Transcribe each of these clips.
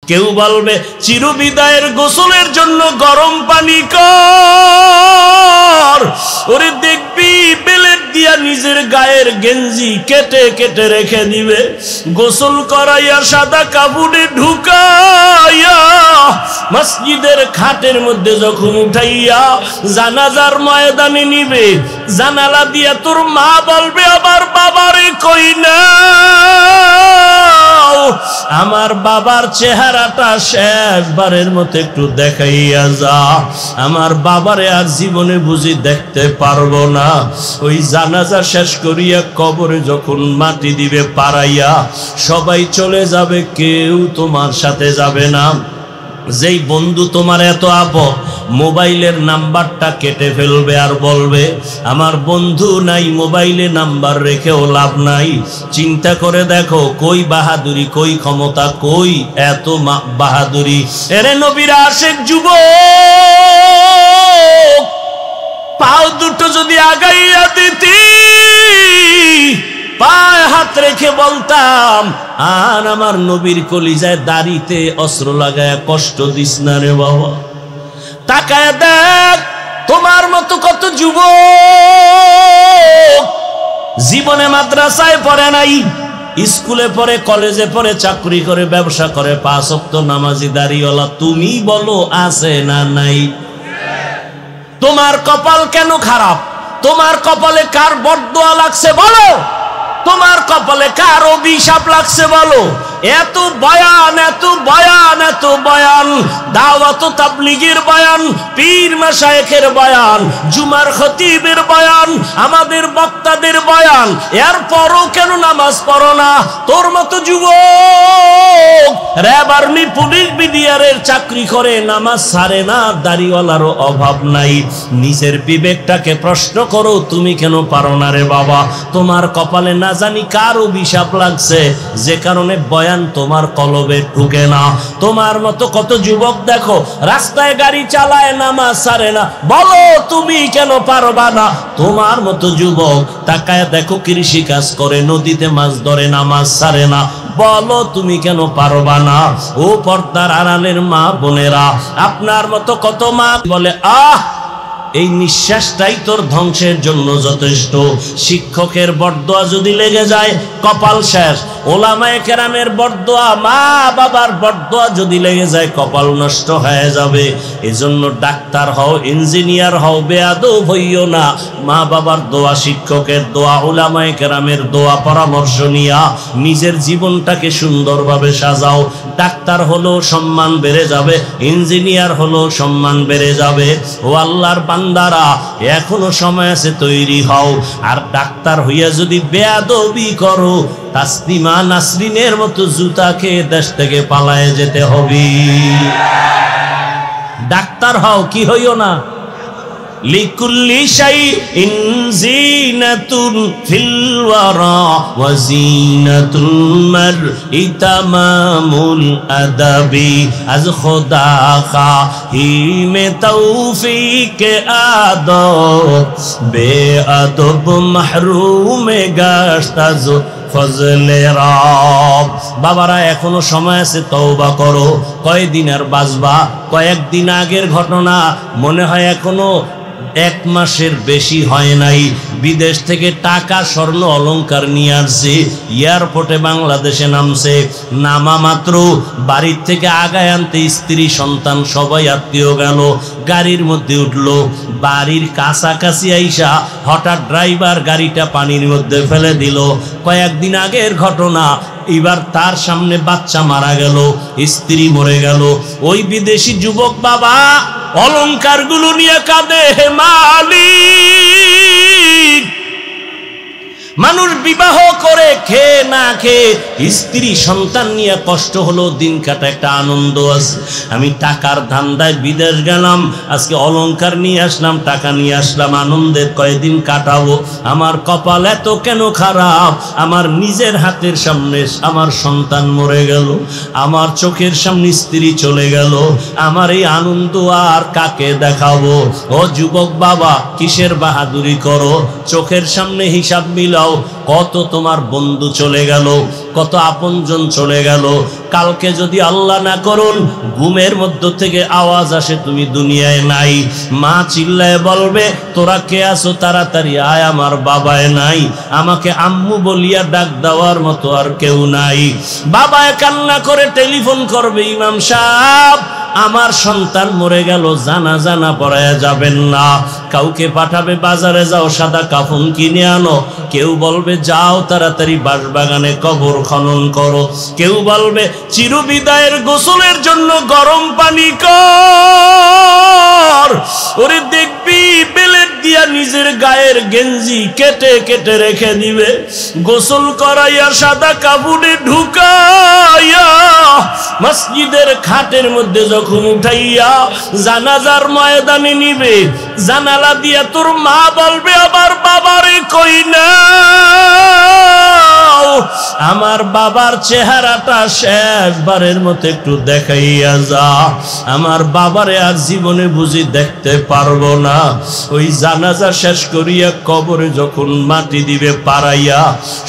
কেউ বলবে চিরবিদায়ের গোসলের জন্য গরম পানি কর। ওরে দেখবি বেলেট দিয়া নিজের গায়ের গেঞ্জি কেটে কেটে রেখে দিবে, গোসল করাইয়া সাদা কাপড়ে ঢুকাইয়া মসজিদের খাটের মধ্যে যখন উঠাইয়া জানাজার ময়দানে নিবে, জানালা দিয়া তোর মা বলবে আমার বাবারে কই না, আমার বাবার চেহারাটা শেষবারের মতো একটু দেখাইয়া যা, আমার বাবারে আর জীবনে বুঝি দেখতে পারবো না। ওই জানাজা শেষ করিয়া কবরে যখন মাটি দিবে পাড়াইয়া, সবাই চলে যাবে, কেউ তোমার সাথে যাবে না। যেই বন্ধু তোমার এত আপন, মোবাইলের নাম্বারটা কেটে ফেলবে আর বলবে আমার বন্ধু নাই, মোবাইলে নাম্বার রেখেও লাভ নাই। চিন্তা করে দেখো কই বাহাদুরি, কই ক্ষমতা, কই এত বাহাদুরি। এরে নবীর আশেক যুবক, পাও দুটো যদি আগাইয়া দিতি, পায়ে হাত রেখে বলতাম আর আমার নবীর কলিজায় দাড়িতে অস্ত্র লাগায়া কষ্ট দিস না রে বাবা। তাকায় দেখ তোমার মতো কত যুবক জীবনে মাদ্রাসায় পড়ে নাই, স্কুলে পড়ে, কলেজে পড়ে, চাকরি করে, ব্যবসা করে, 5 ওয়াক্ত নামাজি দাড়িওয়ালা। তুমি বলো আছে না নাই? তোমার কপাল কেন খারাপ? তোমার কপালে কার বদদোয়া লাগছে বলো? তোমার কপালে কার অভিশাপ লাগছে বলো? এত বয়ান, এত বয়ান, এত বয়ান, দাওয়াত ও তাবলীগের বয়ান, পীর মাশায়েখের বয়ান, জুমার খতিবের বয়ান, আমাদের বক্তাদের বয়ান, এরপরও কেন নামাজ পড়ো না? তোর মতো যুবক র‍্যাব, আর্মি, পুলিশ, বিডিআরের চাকরি করে, নামাজ ছাড়ে না, দাড়িওয়ালারও অভাব নাই। নিজের বিবেকটাকে প্রশ্ন করো, তুমি কেন পারো না রে বাবা? তোমার কপালে না জানি কার অভিশাপ লাগছে, যে কারণে বয়ান তোমার কলবে ঢুকে না। তোমার মতো কত যুবক দেখো রাস্তায় গাড়ি চালায়, নামাজ ছাড়ে না, বলো তুমি কেন পারবা না? তোমার মতো যুবক তাকায় দেখো কৃষি কাজ করে, নদীতে মাছ ধরে, নামাজ ছাড়ে না, বলো তুমি কেন পারবা না? ও পর্দার আড়ালের মা বোনেরা, আপনার মতো কত মা বলে আহ এই নিঃশ্বাসটাই তোর ধ্বংসের জন্য যথেষ্ট। শিক্ষকের বরদোয়া যদি লেগে যায় কপাল শেষ। ওলামায়ে কেরামের বরদোয়া, মা বাবার বরদোয়া যদি লেগে যায় কপাল নষ্ট হয়ে যাবে। এজন্য ডাক্তার হও, ইঞ্জিনিয়ার হও, বেয়াদব হইও না। মা বাবার দোয়া, শিক্ষকের দোয়া, ওলামায়ে কেরামের দোয়া পরামর্শ নিয়া নিজের জীবনটাকে সুন্দরভাবে সাজাও। ডাক্তার হলো সম্মান বেড়ে যাবে, ইঞ্জিনিয়ার হলো সম্মান বেড়ে যাবে। ও আল্লাহর বান্দারা, এখনো সময় আছে, তৈরি হও। আর ডাক্তার হইয়া যদি বেয়াদবি করো, তাসলিমা নাসরিনের মতো জুতা খেয়ে দেশ থেকে পালায়ে যেতে হবে। ডাক্তার হও, কি হইও না। লিকুল্লি শাইইন জিনাতুন ফিল ওয়ারা ওয়া জিনাতুল মারই তামামুল আদাবি। আজ খোদা খাহিমে তৌফিকে আদব, বেআদব মাহরুমে গাশতাজ ফজলে রব। বাবারা, এখনো সময় আছে, তওবা করো। কয়দিন আর বাঁচবা? কয়েকদিন আগের ঘটনা, মনে হয় এখনো 1 মাসের বেশি হয় নাই। বিদেশ থেকে টাকা, স্বর্ণ, অলংকার নিয়ে আসছে, এয়ারপোর্টে বাংলাদেশে নামছে। নামা মাত্র বাড়ির থেকে আগায় আনতে স্ত্রী, সন্তান সবাই আত্মীয় গেল, গাড়ির মধ্যে উঠলো। বাড়ির কাছাকাছি আইসা হঠাৎ ড্রাইভার গাড়িটা পানির মধ্যে ফেলে দিল। কয়েকদিন আগের ঘটনা। এবার তার সামনে বাচ্চা মারা গেল, স্ত্রী মরে গেল। ওই বিদেশি যুবক বাবা অলংকার গুলো নিয়ে কাঁদে, হে মালিক। মানুষ বিবাহ করে, খেয়ে না খেয়ে, স্ত্রী সন্তান নিয়ে কষ্ট হলো, দিন কাটা, একটা আনন্দ আছে। আমি টাকার ধান্দায় বিদেশ গেলাম, আজকে অলংকার নিয়ে আসলাম, টাকা নিয়ে আসলাম, আনন্দের কয়েকদিন কাটাবো। আমার কপাল এত কেন খারাপ? আমার নিজের হাতের সামনে আমার সন্তান মরে গেল, আমার চোখের সামনে স্ত্রী চলে গেল, আমার এই আনন্দ আর কাকে দেখাবো? ও যুবক বাবা, কিসের বাহাদুরি করো? চোখের সামনে হিসাব মিলাও। কত তোমার বন্ধু চলে গেল, কত আপনজন চলে গেল, কালকে যদি আল্লাহ না করুন ঘুমের মধ্য থেকে আওয়াজ আসে তুমি দুনিয়ায় নাই, মা চিল্লায় বলবে তোরা কে আছো, তাড়াতাড়ি আয়, আমার বাবায় নাই, আমাকে আম্মু বলিয়া ডাক দেওয়ার মতো আর কেউ নাই। বাবায় কান্না করে টেলিফোন করবে, ইমাম সাহেব আমার সন্তান মরে গেল, জানাজা না পড়ায়া যাবেন না। কাউকে পাঠাবে বাজারে যাও সাদা কাফন কিনে আনো, কেউ বলবে যাও তাড়াতাড়ি বাঁশবাগানে কবর খনন করো, কেউ বলবে চিরবিদায়ের গোসলের জন্য গরম পানি কর। ওরে দেখবি বেলেট দিয়া নিজের গায়ের গেঞ্জি কেটে কেটে রেখে দিবে, গোসল করাইয়া সাদা কাপড়ে ঢুকাইয়া মসজিদের খাটের মধ্যে যখন উঠাইয়া জানাজার ময়দানে নিবে, জানালা দিয়া তোর মা বলবে আমার বাবারে কই না, আমার বাবার চেহারাটা শেষবারের মতো একটু দেখাইয়া যা, আমার বাবারে আর জীবনে বুঝি দেখতে পারবো না। ওই জানাজা শেষ করিয়া কবরে যখন মাটি দিবে পাড়াইয়া,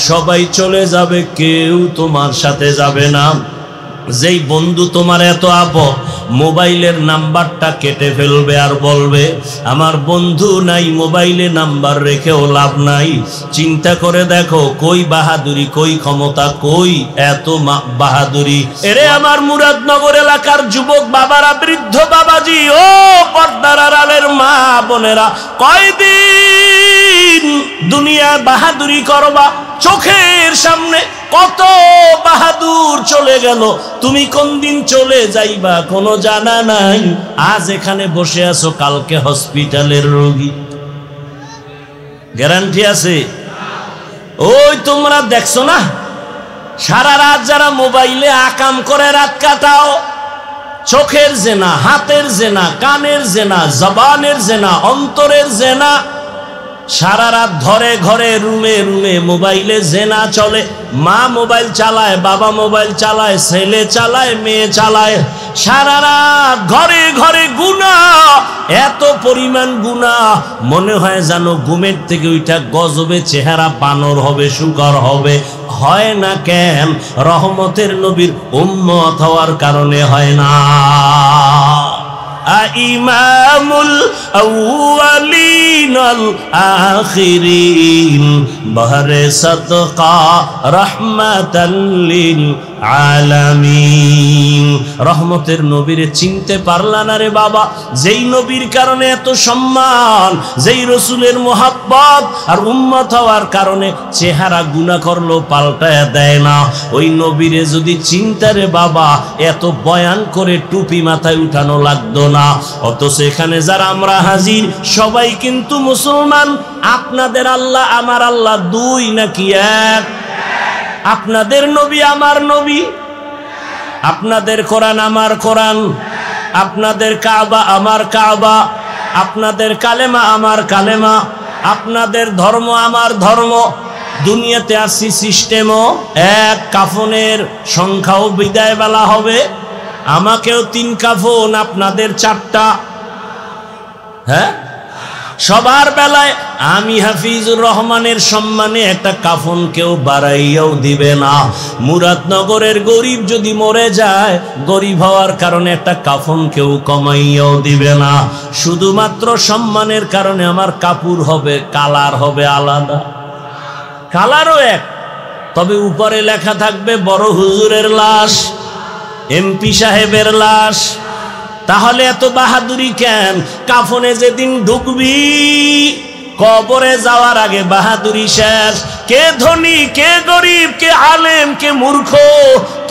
সবাই চলে যাবে, কেউ তোমার সাথে যাবে না। যেই বন্ধু তোমার এত আপন, মোবাইলের নাম্বারটা কেটে ফেলবে আর বলবে আমার বন্ধু নাই, মোবাইলে নাম্বার রেখেও লাভ নাই। চিন্তা করে দেখো কই বাহাদুরি, কই ক্ষমতা, কই এত বাহাদুরি। এরে আমার মুরাদনগর এলাকার যুবক বাবারা, বৃদ্ধ বাবাজি, ও পর্দার আড়ালের মা বোনেরা, কয়দিন দুনিয়া বাহাদুরি করবা? চোখের সামনে কত বাহাদুর চলে গেল, তুমি কোন দিন চলে যাইবা কোনো জানা নাই। আজ এখানে বসে আছো, কালকে হসপিটালের রোগী, গ্যারান্টি আছে? ওই তোমরা দেখছো না সারা রাত যারা মোবাইলে আকাম করে রাত কাটাও, চোখের জেনা, হাতের জেনা, কানের জেনা, জবানের জেনা, অন্তরের জেনা, সারা রাত ঘরে ঘরে রুমে রুমে মোবাইলে জেনা চলে। মা মোবাইল চালায়, বাবা মোবাইল চালায়, ছেলে চালায়, মেয়ে চালায়, সারা রাত ঘরে ঘরে গুনাহ, এত পরিমাণ গুনাহ মনে হয় জানো ঘুমের থেকে ওইটা গজবে চেহারা বানর হবে, শুকর হবে। হয় না কেন? রহমতের নবীর উম্মত হওয়ার কারণে হয় না। ইমামুল আউয়ালিন আল আখিরিন বহরে সাদকা রাহমাতাল লিল আলামিন। রহমতের নবীরে চিনতে পারলা না রে বাবা? যেই নবীর কারণে এত সম্মান, যেই রসুলের মোহাব্বত আর উম্মত হওয়ার কারণে চেহারা গুনাহ করলো পাল্টায়া দেয় না, ওই নবীরে যদি চিন্তা রে বাবা, এত বয়ান করে টুপি মাথায় উঠানো লাগতো না। অথচ এখানে যারা আমরা হাজির সবাই কিন্তু মুসলমান। আপনাদের আল্লাহ আমার আল্লাহ দুই নাকি এক? আপনাদের নবী আমার নবী, আপনাদের কোরআন আমার কোরআন, আপনাদের কাবা আমার কাবা, আপনাদের কালেমা আমার কালেমা, আপনাদের ধর্ম আমার ধর্ম। দুনিয়াতে আসছি সিস্টেমও এক, কাফনের সংখ্যাও বিদায় বেলা হবে, আমাকেও 3 কাফন, আপনাদের 4টা। হ্যাঁ, সবার বেলায় আমি হাফিজুর রহমানের সম্মানে একটা কাফন কেউ বাড়াইয়াও দিবে না। মুরাদনগরের গরিব যদি মরে যায়, গরিব হওয়ার কারণে একটা কাফন কেউ কমাইয়াও দিবে না। শুধুমাত্র সম্মানের কারণে আমার কাপড় হবে, কালার হবে আলাদা, কালারও এক, তবে উপরে লেখা থাকবে বড় হুজুরের লাশ, এমপি সাহেবের লাশ। তাহলে এত বাহাদুরি কেন? কাফনে যেদিন ঢুকবি, কবরে যাওয়ার আগে বাহাদুরি শেষ। কে ধনী, কে গরিব, কে আলেম, কে মূর্খ,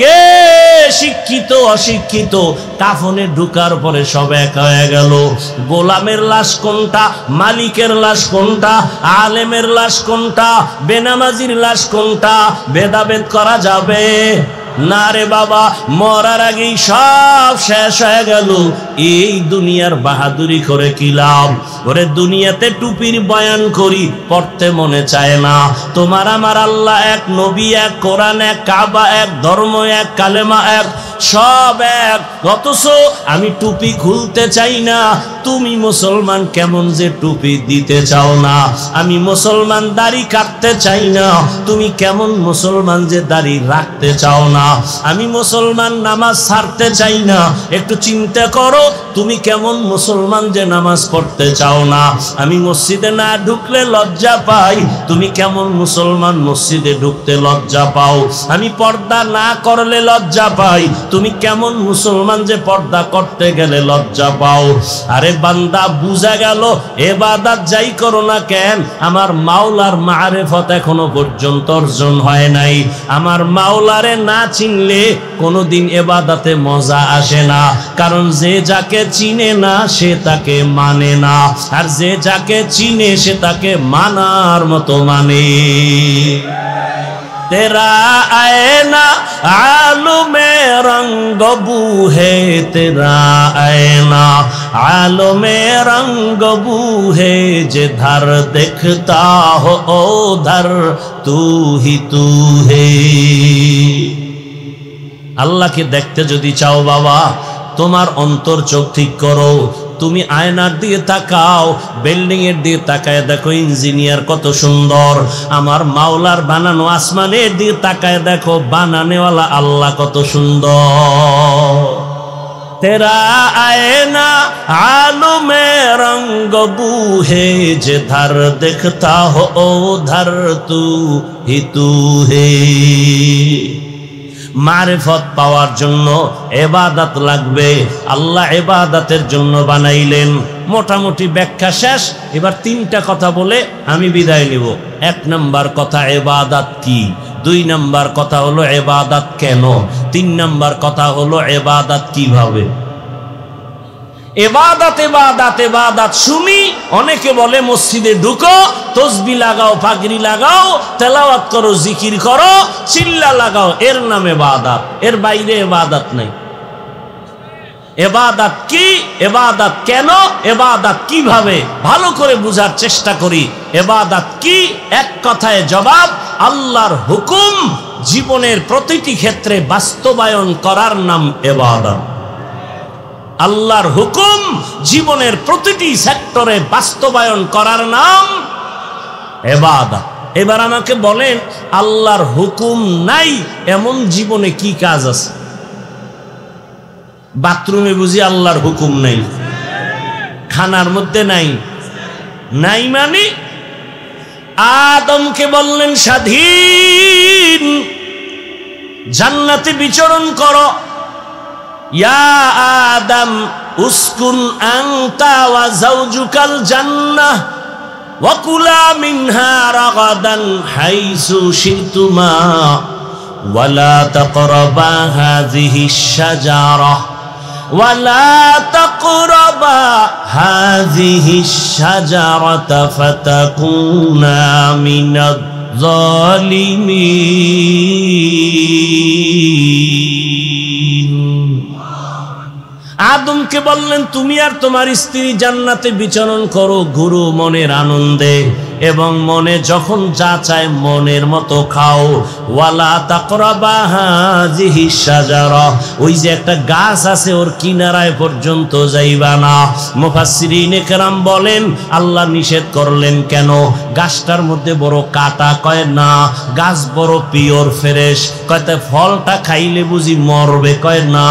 কে শিক্ষিত অশিক্ষিত, কাফনে ঢুকার পরে সব এক হয়ে গেল। গোলামের লাশ কোনটা, মালিকের লাশ কোনটা, আলেমের লাশ কোনটা, বেনামাজির লাশ কোনটা, ভেদাভেদ করা যাবে না রে বাবা। মরার আগেই সব শেষ হয়ে গেল। এই দুনিয়ার বাহাদুরি করে কি লাভ? ওরে দুনিয়াতে টুপির বয়ান করি, পড়তে মনে চায় না। তোমার আমার আল্লাহ এক, নবী এক, কোরআন এক, কাবা এক, ধর্ম এক, কালেমা এক। সব এক, অথচ আমি টুপি খুলতে চাই না। তুমি মুসলমান কেমন যে টুপি দিতে চাও না। আমি মুসলমান দাড়ি কাটতে চাই না, তুমি কেমন মুসলমান যে দাড়ি রাখতে চাও না। আমি মুসলমান নামাজ ছাড়তে চাই না, একটু চিন্তা করো তুমি কেমন মুসলমান যে নামাজ পড়তে চাও না। আমি মসজিদে না ঢুকলে লজ্জা পাই, তুমি কেমন মুসলমান মসজিদে ঢুকতে লজ্জা পাও। আমি পর্দা না করলে লজ্জা পাই, তুমি কেমন মুসলমান যে পর্দা করতে গেলে লজ্জা পাও। আরে বান্দা, বুঝা গেল ইবাদত যাই করো না কেন, আমার মাওলার মারিফত এখনো পর্যন্ত অর্জন হয় নাই। আমার মাওলারে না চিনলে কোনোদিন ইবাদতে মজা আসে না, কারণ যে যাকে চিনে না সে তাকে মানে না, আর যে যাকে চিনে সে তাকে মানার মতো মানে। तेरा आईना आलूमे रंग बू है, तेरा आईना आलूमे रंग बू है, जिधर देखता हो उधर तू ही तू है। আল্লাহ কে দেখতে যদি চাও বাবা, তোমার অন্তর চোখ ঠিক করো। তুমি আয়নার দিকে তাকাও, বিল্ডিং এর দিকে তাকায় দেখো ইঞ্জিনিয়ার কত সুন্দর। আমার মাওলার বানানো আসমানের দিকে তাকায় দেখো বানানেওয়ালা আল্লাহ কত সুন্দর। तेरा आईना आलू में रंग बू है, जिधर देखता हो उधर तू ही तू है। মারিফত পাওয়ার জন্য ইবাদত লাগবে। আল্লাহ ইবাদতের জন্য বানাইলেন। মোটামুটি ব্যাখ্যা শেষ। এবার তিনটা কথা বলে আমি বিদায় নিব। এক নাম্বার কথা ইবাদত কি, দুই নাম্বার কথা হলো ইবাদত কেন, তিন নাম্বার কথা হলো ইবাদত কিভাবে। ইবাদত ইবাদত ইবাদত শুনি, অনেকে বলে মসজিদে ঢুকো, তসবি লাগাও, পাগড়ি লাগাও, তেলাওয়াত করো, জিকির করো, চিল্লা লাগাও, এর নাম ইবাদত। এর বাইরে ইবাদত নাই। ইবাদত কি, ইবাদত কেন, ইবাদত কিভাবে, ভালো করে বুঝার চেষ্টা করি। ইবাদত কি? এক কথায় জবাব, আল্লাহর হুকুম জীবনের প্রতিটি ক্ষেত্রে বাস্তবায়ন করার নাম ইবাদত। আল্লাহর হুকুম জীবনের প্রতিটি সেক্টরে বাস্তবায়ন করার নাম ইবাদত। এবার আমাকে বলেন, আল্লাহর হুকুম নাই এমন জীবনে কি কাজ আছে? বাথরুমে বুঝি আল্লাহর হুকুম নাই? খানার মধ্যে নাই? নাই মানে আদমকে বললেন স্বাধীন জান্নাতে বিচরণ করো। ইয়া আদম উসকুন আনতা ওয়া যাওজুকাল জান্নাহ ওয়া কুলা মিনহা রাগাদান হাইসু শিতুমা ওয়া লা তাকরাবা হাযিহিশ শাজারাহ ওয়া লা তাকরাবা হাযিহিশ শাজারাতা ফাতাকুনা মিনাজ জালিমিন। আদমকে বললেন তুমি আর তোমার স্ত্রী জান্নাতে বিচরণ করো, ঘুরো মনের আনন্দে, এবং মনে যখন যা চায় মনের মতো খাও। ওয়ালা তাকরাবা হাযিহিশ শাজারা, ওই যে একটা গাছ আছে ওর কিনারায় পর্যন্ত যাইবা না। মুফাসসিরিনে কেরাম বলেন আল্লাহ নিষেধ করলেন কেন? গাছটার মধ্যে বড় কাটা, কয় না গাছ বড় পিওর ফ্রেশ, কয়তে ফলটা খাইলে বুঝি মরবে, কয় না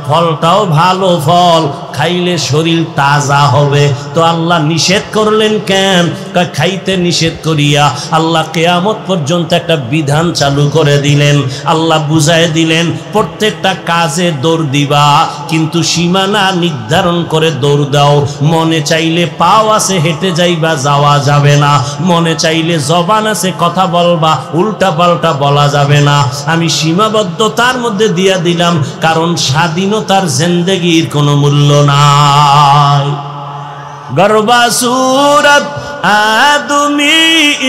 ফলটাও ভালো ফল, খাইলে শরীর তাজা হবে। তো আল্লাহ নিষেধ করলেন কেন? কয় খাইতে নিষেধ করিয়া আল্লাহ কিয়ামত পর্যন্ত একটা বিধান চালু করে দিলেন। আল্লাহ বুঝায় দিলেন প্রত্যেকটা কাজে দৌড় দিবা, কিন্তু সীমানা নির্ধারণ করে দৌড় দাও। মনে চাইলে পাও আছে হেঁটে যাইবা, যাওয়া যাবে না। মনে চাইলে জবান আছে কথা বলবা, উল্টা পাল্টা বলা যাবে না। আমি সীমাবদ্ধতার মধ্যে দিয়া দিলাম, কারণ স্বাধীনতার জিন্দেগির কোনো মূল্য নাই। গরবা সুরত আদমি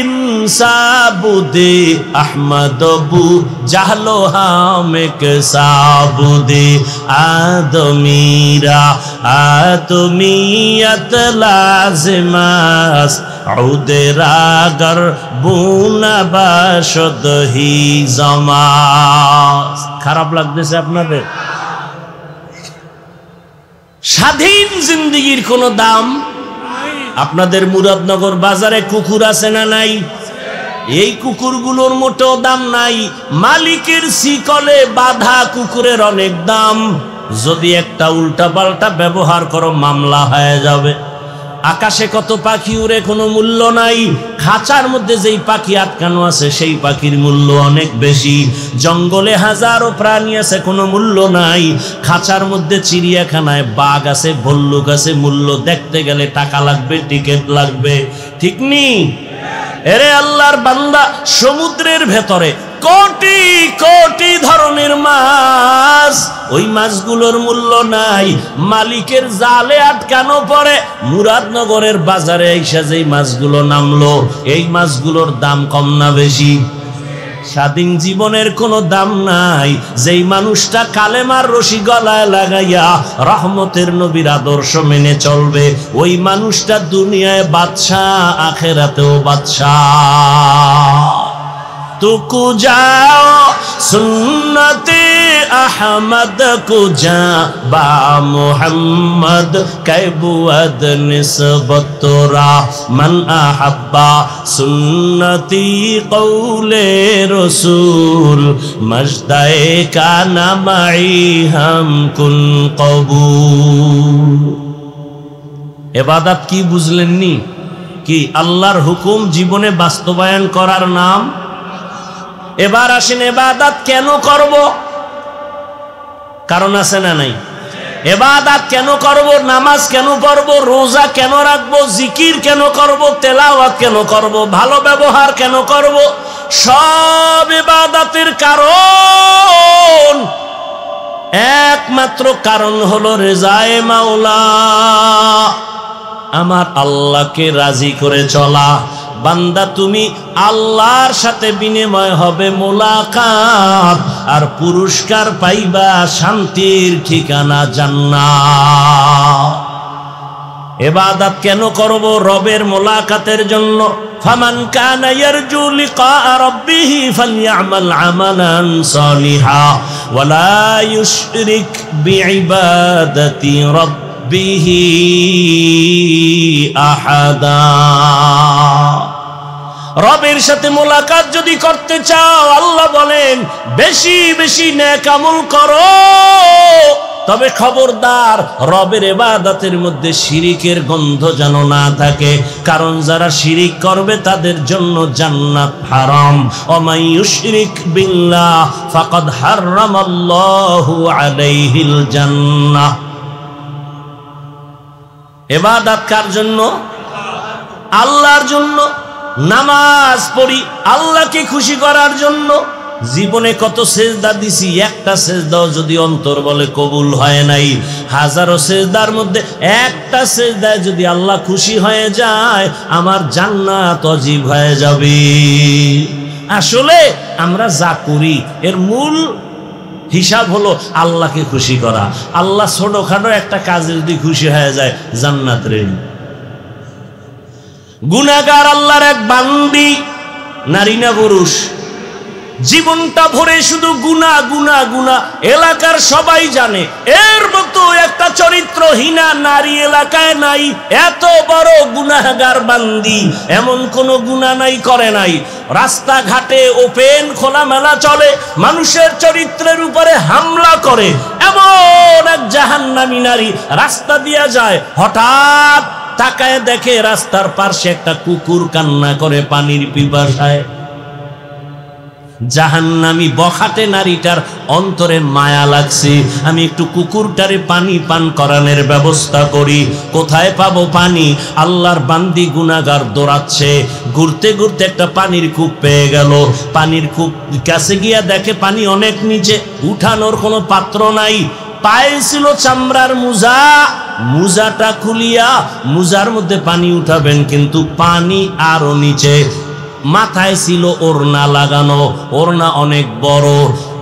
ইনসাবুদে আহমদবু জাহলো হামেক সাবুদে আদমিরা আদমিয়ত লাজিমাস উদেরাগর বুনা বাশদ হি জমাস। খারাপ লাগতেছে আপনাদের? স্বাধীন জিন্দেগির কোনো দাম। আপনাদের মুরাদনগর বাজারে কুকুর আছে না নাই? এই কুকুরগুলোর মোটেও দাম নাই। মালিকের শিকলে বাঁধা কুকুরের অনেক দাম। যদি একটা উল্টা পাল্টা ব্যবহার করো মামলা হয়ে যাবে। আকাশে কত পাখি উড়ে কোনো মূল্য নাই, খাঁচার মধ্যে যেই পাখি আটকানো আছে সেই পাখির মূল্য অনেক বেশি। জঙ্গলে হাজারো প্রাণী আছে, কোনো মূল্য নাই। খাঁচার মধ্যে চিড়িয়াখানায় বাঘ আছে, ভল্লুক আছে, মূল্য দেখতে গেলে টাকা লাগবে, টিকিট লাগবে, ঠিক নি? এরে আল্লাহর বান্দা, সমুদ্রের ভেতরে কোটি কোটি ধরনের মাছ, ওই মাছগুলোর মূল্য নাই। মালিকের জালে আটকানো পড়ে মুরাদনগরের বাজারে আইসা যেই মাছগুলো নামলো, এই মাছগুলোর দাম কম না বেশি? স্বাধীন জীবনের কোনো দাম নাই। যেই মানুষটা কালেমার রশি গলায় লাগাইয়া রহমতের নবীর আদর্শ মেনে চলবে, ওই মানুষটা দুনিয়ায় বাদশাহ, আখেরাতেও বাদশাহ। तुकु जाओ सुन्नते अहमद को जा बा मुहम्मद कैबुअद निस्बतोरा मन अहब्बा सुन्नती कौले रसूल मजदाए का नमाई हम कुन कबूल। इबादत की बुझलेननी कि আল্লাহর হুকুম জীবনে বাস্তবায়ন করার নাম। এবার আসেন, ইবাদত কেন করব? কারণ আছে না নাই? ইবাদত কেন করব? নামাজ কেন পড়ব? রোজা কেন রাখব? জিকির কেন করব? তেলাওয়াত কেন করব? ভালো ব্যবহার কেন করব? সব ইবাদতের কারণ, একমাত্র কারণ হলো রেজায়ে মাওলা, আমার আল্লাহকে রাজি করে চলা। বান্দা, তুমি আল্লাহর সাথে বিনিময় হবে মোলাকাত, আর পুরস্কার পাইবা শান্তির ঠিকানা জান্নাত। ইবাদত কেন করব? রবের মোলাকাতের জন্য। ফামান কানা ইয়ারজু লিকা রাব্বিহি ফালইআমাল আমালান সালিহা ওয়ালা ইউশরিক বিইবাদাতি রাব্বিহি আহাদা। রবের সাথে মোলাকাত যদি করতে চাও, আল্লাহ বলেন বেশি বেশি নেক আমল করো, তবে খবরদার রবের ইবাদতের মধ্যে শিরিকের গন্ধ যেন না থাকে, কারণ যারা শিরিক করবে তাদের জন্য জান্নাত হারাম। ওমাই ইউশরিক বিল্লাহ ফাকাদ হারামাল্লাহু আলাইহিল জান্নাহ। ইবাদত কার জন্য? আল্লাহর জন্য। নামাজ পড়ি আল্লাহকে খুশি করার জন্য। জীবনে কত সেজদা দিছি, একটা সেজদাও যদি অন্তর বলে কবুল হয় নাই। হাজারো সেজদার মধ্যে একটা সেজদায় যদি আল্লাহ খুশি হয়ে যায়, আমার জান্নাত অজীব হয়ে যাবে। আসলে আমরা যা করি এর মূল হিসাব হলো আল্লাহকে খুশি করা। আল্লাহ ছোটখাটো একটা কাজে যদি খুশি হয়ে যায়, জান্নাত রেডি। গুনাহগার আল্লাহর এক বান্দি, নারী না পুরুষ, জীবনটা ভরে শুধু গুনাহ গুনাহ গুনাহ, এলাকার সবাই জানে। এর মতো একটা চরিত্রহীনা নারী এলাকায় নাই। এত বড় গুনাহগার বান্দি, এমন কোন গুনাহ নাই করে নাই। রাস্তাঘাটে ওপেন খোলামেলা চলে, মানুষের চরিত্রের উপরে হামলা করে এমন এক জাহান্নামী নারী রাস্তা দিয়া যায়। হঠাৎ তাকায় দেখে রাস্তার পাশে একটা কুকুর কান্না করে পানির পিপাসায়। জাহান্নামী বখাটে নারীটার অন্তরে মায়া লাগছে, আমি একটু কুকুরটারে পানি পান করানোর ব্যবস্থা করি। কোথায় পাবো পানি? আল্লাহর বান্দি গুনাহগার দৌড়াচ্ছে, ঘুরতে ঘুরতে একটা পানির কূপ পেয়ে গেল। পানির কূপ কাছে গিয়া দেখে পানি অনেক নিচে, উঠানোর কোনো পাত্র নাই। পায়ে ছিল চামড়ার মুজা, মুজাটা খুলিয়া মুজার মধ্যে পানি উঠাবেন, কিন্তু পানি আরো নিচে। মাথায় ছিল ওড়না লাগানো, ওড়না অনেক বড়।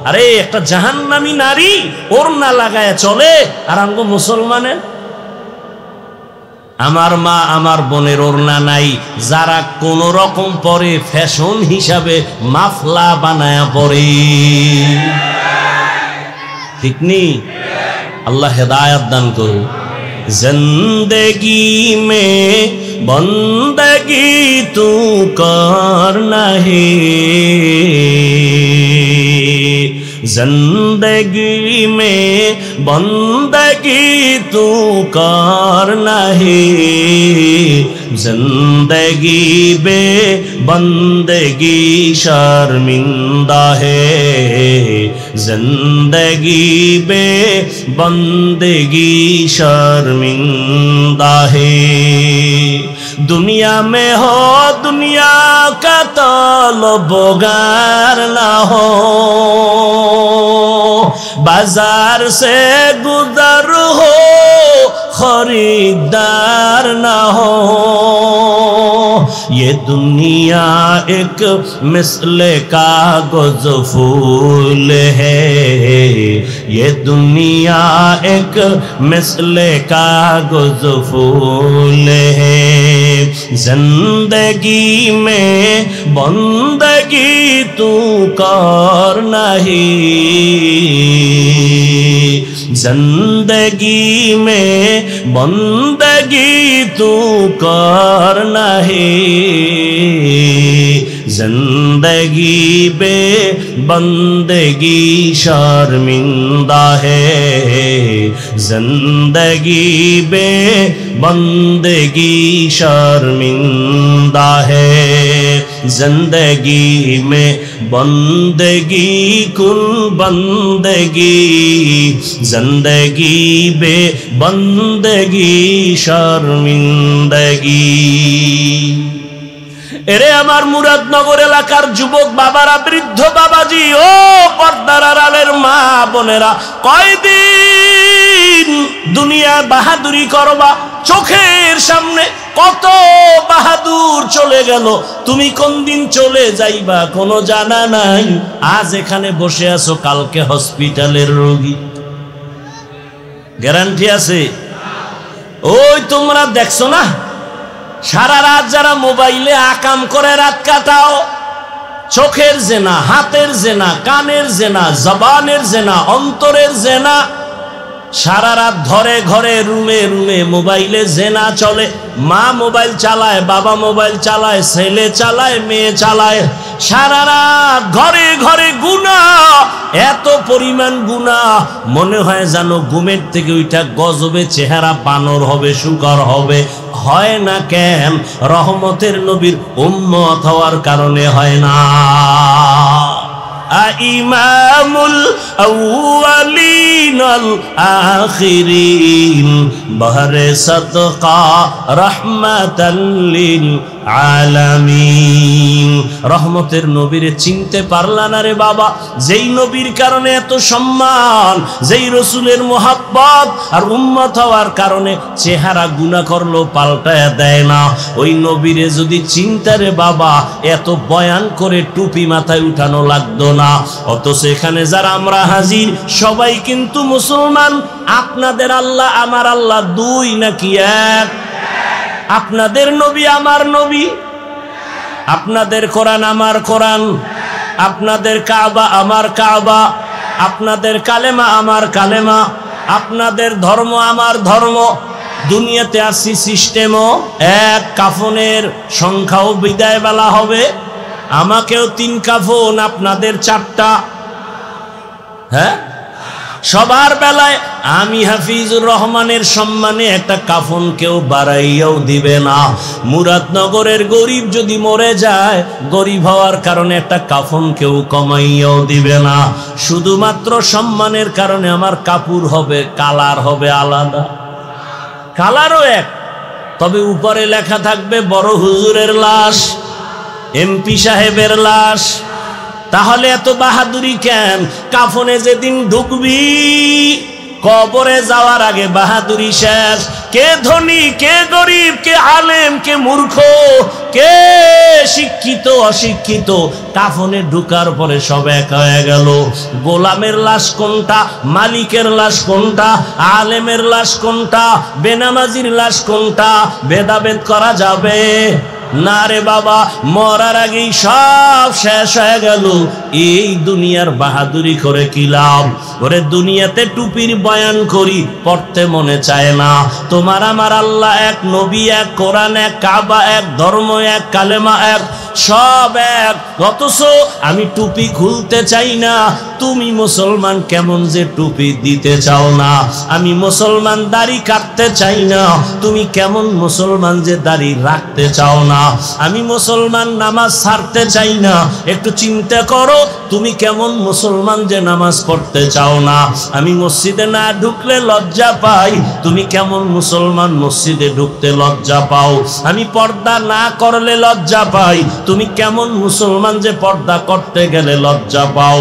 আরে একটা জাহান্নামী নারী ওড়না লাগায় চলে, আর আমগো মুসলমানের, আমার মা আমার বোনের ওড়না নাই। যারা কোন রকম পরে ফ্যাশন হিসাবে মাফলা বানায়া পরে, ঠিক নি? আল্লাহ হেদায়েত দান করুন। जिंदगी में बंदगी तू करना है, जिंदगी में बंदगी तू करना है, जिंदगी बे बंदगी शर्मिंदा है, जिंदगी बे बंदगी शर्मिंदा है। दुनिया में हो दुनिया का तलबगार ना हो, बाजार से गुजर हो खरीदार ना हो, ये दुनिया एक मिसले कागज फूल है, ये दुनिया एक मिसले कागज फूल है, जिंदगी में बंदगी तू करना है, जिंदगी में बंदगी तू करना है, जिंदगी बे बंदगी शर्मिंदा है, जिंदगी बे बंदगी शर्मिंदा है, जिंदगी में बंदगी कुल बंदगी, जिंदगी बे बंदगी शर्मिंदगी। এরে আমার মুরাদনগর এলাকার যুবক বাবারা, বৃদ্ধ বাবাজি, ও পর্দার আড়ালের মা বোনেরা, কয়দিন দুনিয়া বাহাদুরি করবা? চোখের সামনে কত বাহাদুর চলে গেল, তুমি কোন দিন চলে যাইবা কোনো জানা নাই। আজ এখানে বসে আছো, কালকে হসপিটালের রোগী, গ্যারান্টি আছে? ওই তোমরা দেখছো না সারা রাত যারা মোবাইলে আকাম করে রাত কাটাও, চোখের জেনা, হাতের জেনা, কানের জেনা, জবানের জেনা, অন্তরের জেনা, সারা রাত ঘরে ঘরে রুমে রুমে মোবাইলে জেনা চলে। মা মোবাইল চালায়, বাবা মোবাইল চালায়, ছেলে চালায়, মেয়ে চালায়, সারা রাত ঘরে ঘরে গুনাহ, এত পরিমাণ গুনাহ মনে হয় জানো ঘুমের থেকে ওইটা গজবে চেহারা বানর হবে, শুকর হবে। হয় না কেন? রহমতের নবীর উম্মত হওয়ার কারণে হয় না। ইমামুল আউয়ালিন আল আখিরিন বহরে সদকা রাহমাতাল লিল আলামিন। রহমতের নবীরে চিনতে পারলা না রে বাবা? যেই নবীর কারণে এত সম্মান, যেই রসুলের মোহাব্বত আর উম্মত হওয়ার কারণে চেহারা গুনাহ করলো পাল্টায়া দেয় না, ওই নবীরে যদি চিনতে রে বাবা, এত বয়ান করে টুপি মাথায় উঠানো লাগতো না। অথচ এখানে যারা আমরা হাজির সবাই কিন্তু মুসলমান। আপনাদের আল্লাহ আমার আল্লাহ দুই নাকি এক? আপনাদের নবী আমার নবী, আপনাদের কোরআন আমার কোরআন, আপনাদের কাবা আমার কাবা, আপনাদের কালেমা আমার কালেমা, আপনাদের ধর্ম আমার ধর্ম। দুনিয়াতে আসি সিস্টেমও এক, কাফনের সংখ্যাও বিদায় বেলা হবে, আমাকেও 3 কাফন, আপনাদের 4টা। হ্যাঁ, সবার বেলায় আমি হাফিজুর রহমানের সম্মানে একটা কাফন কেউ বাড়াইয়াও দিবে না। মুরাদনগরের গরিব যদি মরে যায়, গরিব হওয়ার কারণে একটা কাফন কেউ কমাইয়াও দিবে না। শুধুমাত্র সম্মানের কারণে আমার কাপড় হবে, কালার হবে আলাদা, কালারও এক, তবে উপরে লেখা থাকবে বড় হুজুরের লাশ, এমপি সাহেবের লাশ। তাহলে এত বাহাদুরি কেন? কাফনে যেদিন ঢুকবি, কবরে যাওয়ার আগে বাহাদুরি শেষ। কে ধনী, কে গরিব, কে আলেম, কে মূর্খ, কে শিক্ষিত অশিক্ষিত, কাফনে ঢুকার পরে সব এক হয়ে গেল। গোলামের লাশ কোনটা, মালিকের লাশ কোনটা, আলেমের লাশ কোনটা, বেনামাজির লাশ কোনটা, ভেদাভেদ করা যাবে? না রে বাবা, মরার আগেই সব শেষ হয়ে গেল। এই দুনিয়ার বাহাদুরি করে কি লাভ? ওরে দুনিয়াতে টুপির বয়ান করি, পড়তে মনে চায় না। তোমার আমার আল্লাহ এক, নবী এক, কোরআন এক, কাবা এক, ধর্ম এক, কালেমা এক, সব এক, অথচ আমি টুপি খুলতে চাই না। তুমি মুসলমান কেমন যে টুপি দিতে চাও না? আমি মুসলমান দাড়ি কাটতে চাই না, তুমি কেমন মুসলমান যে দাড়ি রাখতে চাও না? আমি মুসলমান নামাজ ছাড়তে চাই না, একটু চিন্তা করো তুমি কেমন মুসলমান যে নামাজ পড়তে চাও না? আমি মসজিদে না ঢুকলে লজ্জা পাই, তুমি কেমন মুসলমান মসজিদে ঢুকতে লজ্জা পাও? আমি পর্দা না করলে লজ্জা পাই, তুমি কেমন মুসলমান যে পর্দা করতে গেলে লজ্জা পাও?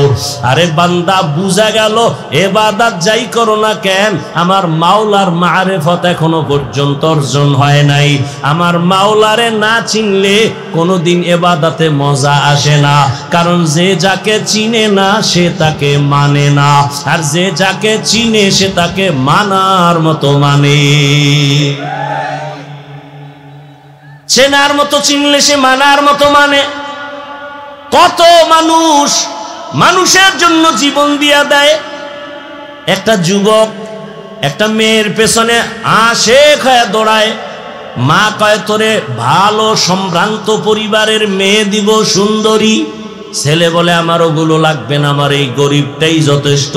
আরে বান্দা, বুঝা গেল ইবাদত যাই করো না কেন, আমার মাওলার মারিফত এখনো পর্যন্ত অর্জন হয় নাই। আমার মাওলারে না চিনলে কোনোদিন ইবাদতে মজা আসে না, কারণ যে যাকে চিনে না সে তাকে মানে না, আর যে যাকে চিনে সে তাকে মানার মতো মানে। চেনার মতো চিনলে সে মানার মতো মানে। কত মানুষ মানুষের জন্য জীবন দিয়া দেয়। একটা যুবক একটা মেয়ের পেছনে আশেক হয়ে দৌড়ায়, মা কয় তোরে ভালো সম্ভ্রান্ত পরিবারের মেয়ে দিব, সুন্দরী। ছেলে বলে আমার ওগুলো লাগবে না, আমার এই গরিবটাই যথেষ্ট,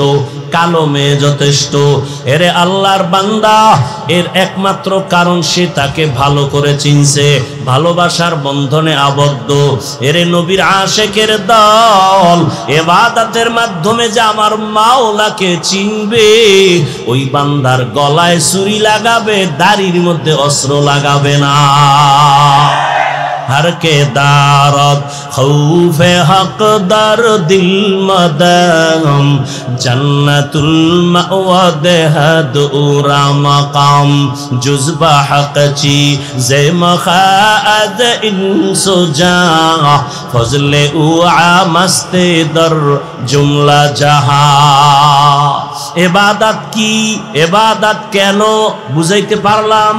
কালো মেয়ে যথেষ্ট। এরে আল্লাহর বান্দা, এর একমাত্র কারণ সে তাকে ভালো করে চিনছে, ভালোবাসার বন্ধনে আবদ্ধ। এরে নবীর আশেকের দল ইবাদতের মাধ্যমে যে আমার মাওলাকে চিনবে, ওই বান্দার গলায় ছুরি লাগাবে, দাড়ির মধ্যে অস্ত্র লাগাবে না। हर के दारत खौफे हक दर दिल मदम जन्नतुल मअवा देहद उरा मकाम जुज़बा हक ची जे मखाद इंसो जा फजले उआ मस्ते दर जुमला जहा। इबादत की इबादत केनो बुझाइते पारलाम।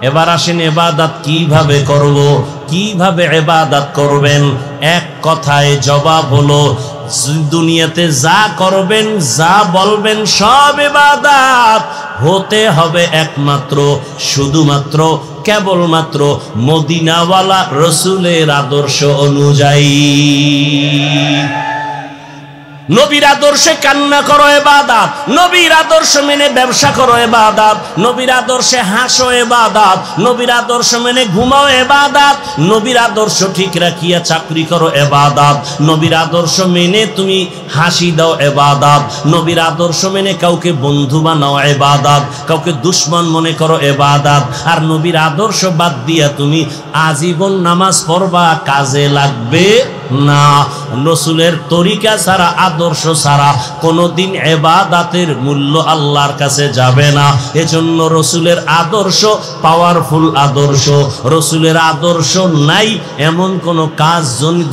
এবার আসেন ইবাদত কিভাবে করব, কিভাবে ইবাদত করবেন। এক কথায় জবাব হলো, দুনিয়াতে যা করবেন যা বলবেন সব ইবাদত হতে হবে একমাত্র শুধুমাত্র কেবলমাত্র মদিনাওয়ালা রসুলের আদর্শ অনুযায়ী। নবীর আদর্শে কান্না করো ইবাদত, নবীর আদর্শ মেনে ব্যবসা করো ইবাদত, নবীর আদর্শে হাসো ইবাদত, নবীর আদর্শ মেনে ঘুমাও ইবাদত, নবীর আদর্শ ঠিক রাখিয়া চাকরি করো ইবাদত, নবীর আদর্শ মেনে তুমি হাসি দাও ইবাদত, নবীর আদর্শ মেনে কাউকে বন্ধু বানাও ইবাদত, কাউকে দুশমন মনে করো ইবাদত। আর নবীর আদর্শ বাদ দিয়া তুমি আজীবন নামাজ পড়বা, কাজে লাগবে না। রসুলের তরিকা ছাড়া, আদর্শ ছাড়া কোনোদিন ইবাদতের মূল্য আল্লাহর কাছে যাবে না। এজন্য রসুলের আদর্শ পাওয়ারফুল আদর্শ। রসুলের আদর্শ নাই এমন কোন কাজ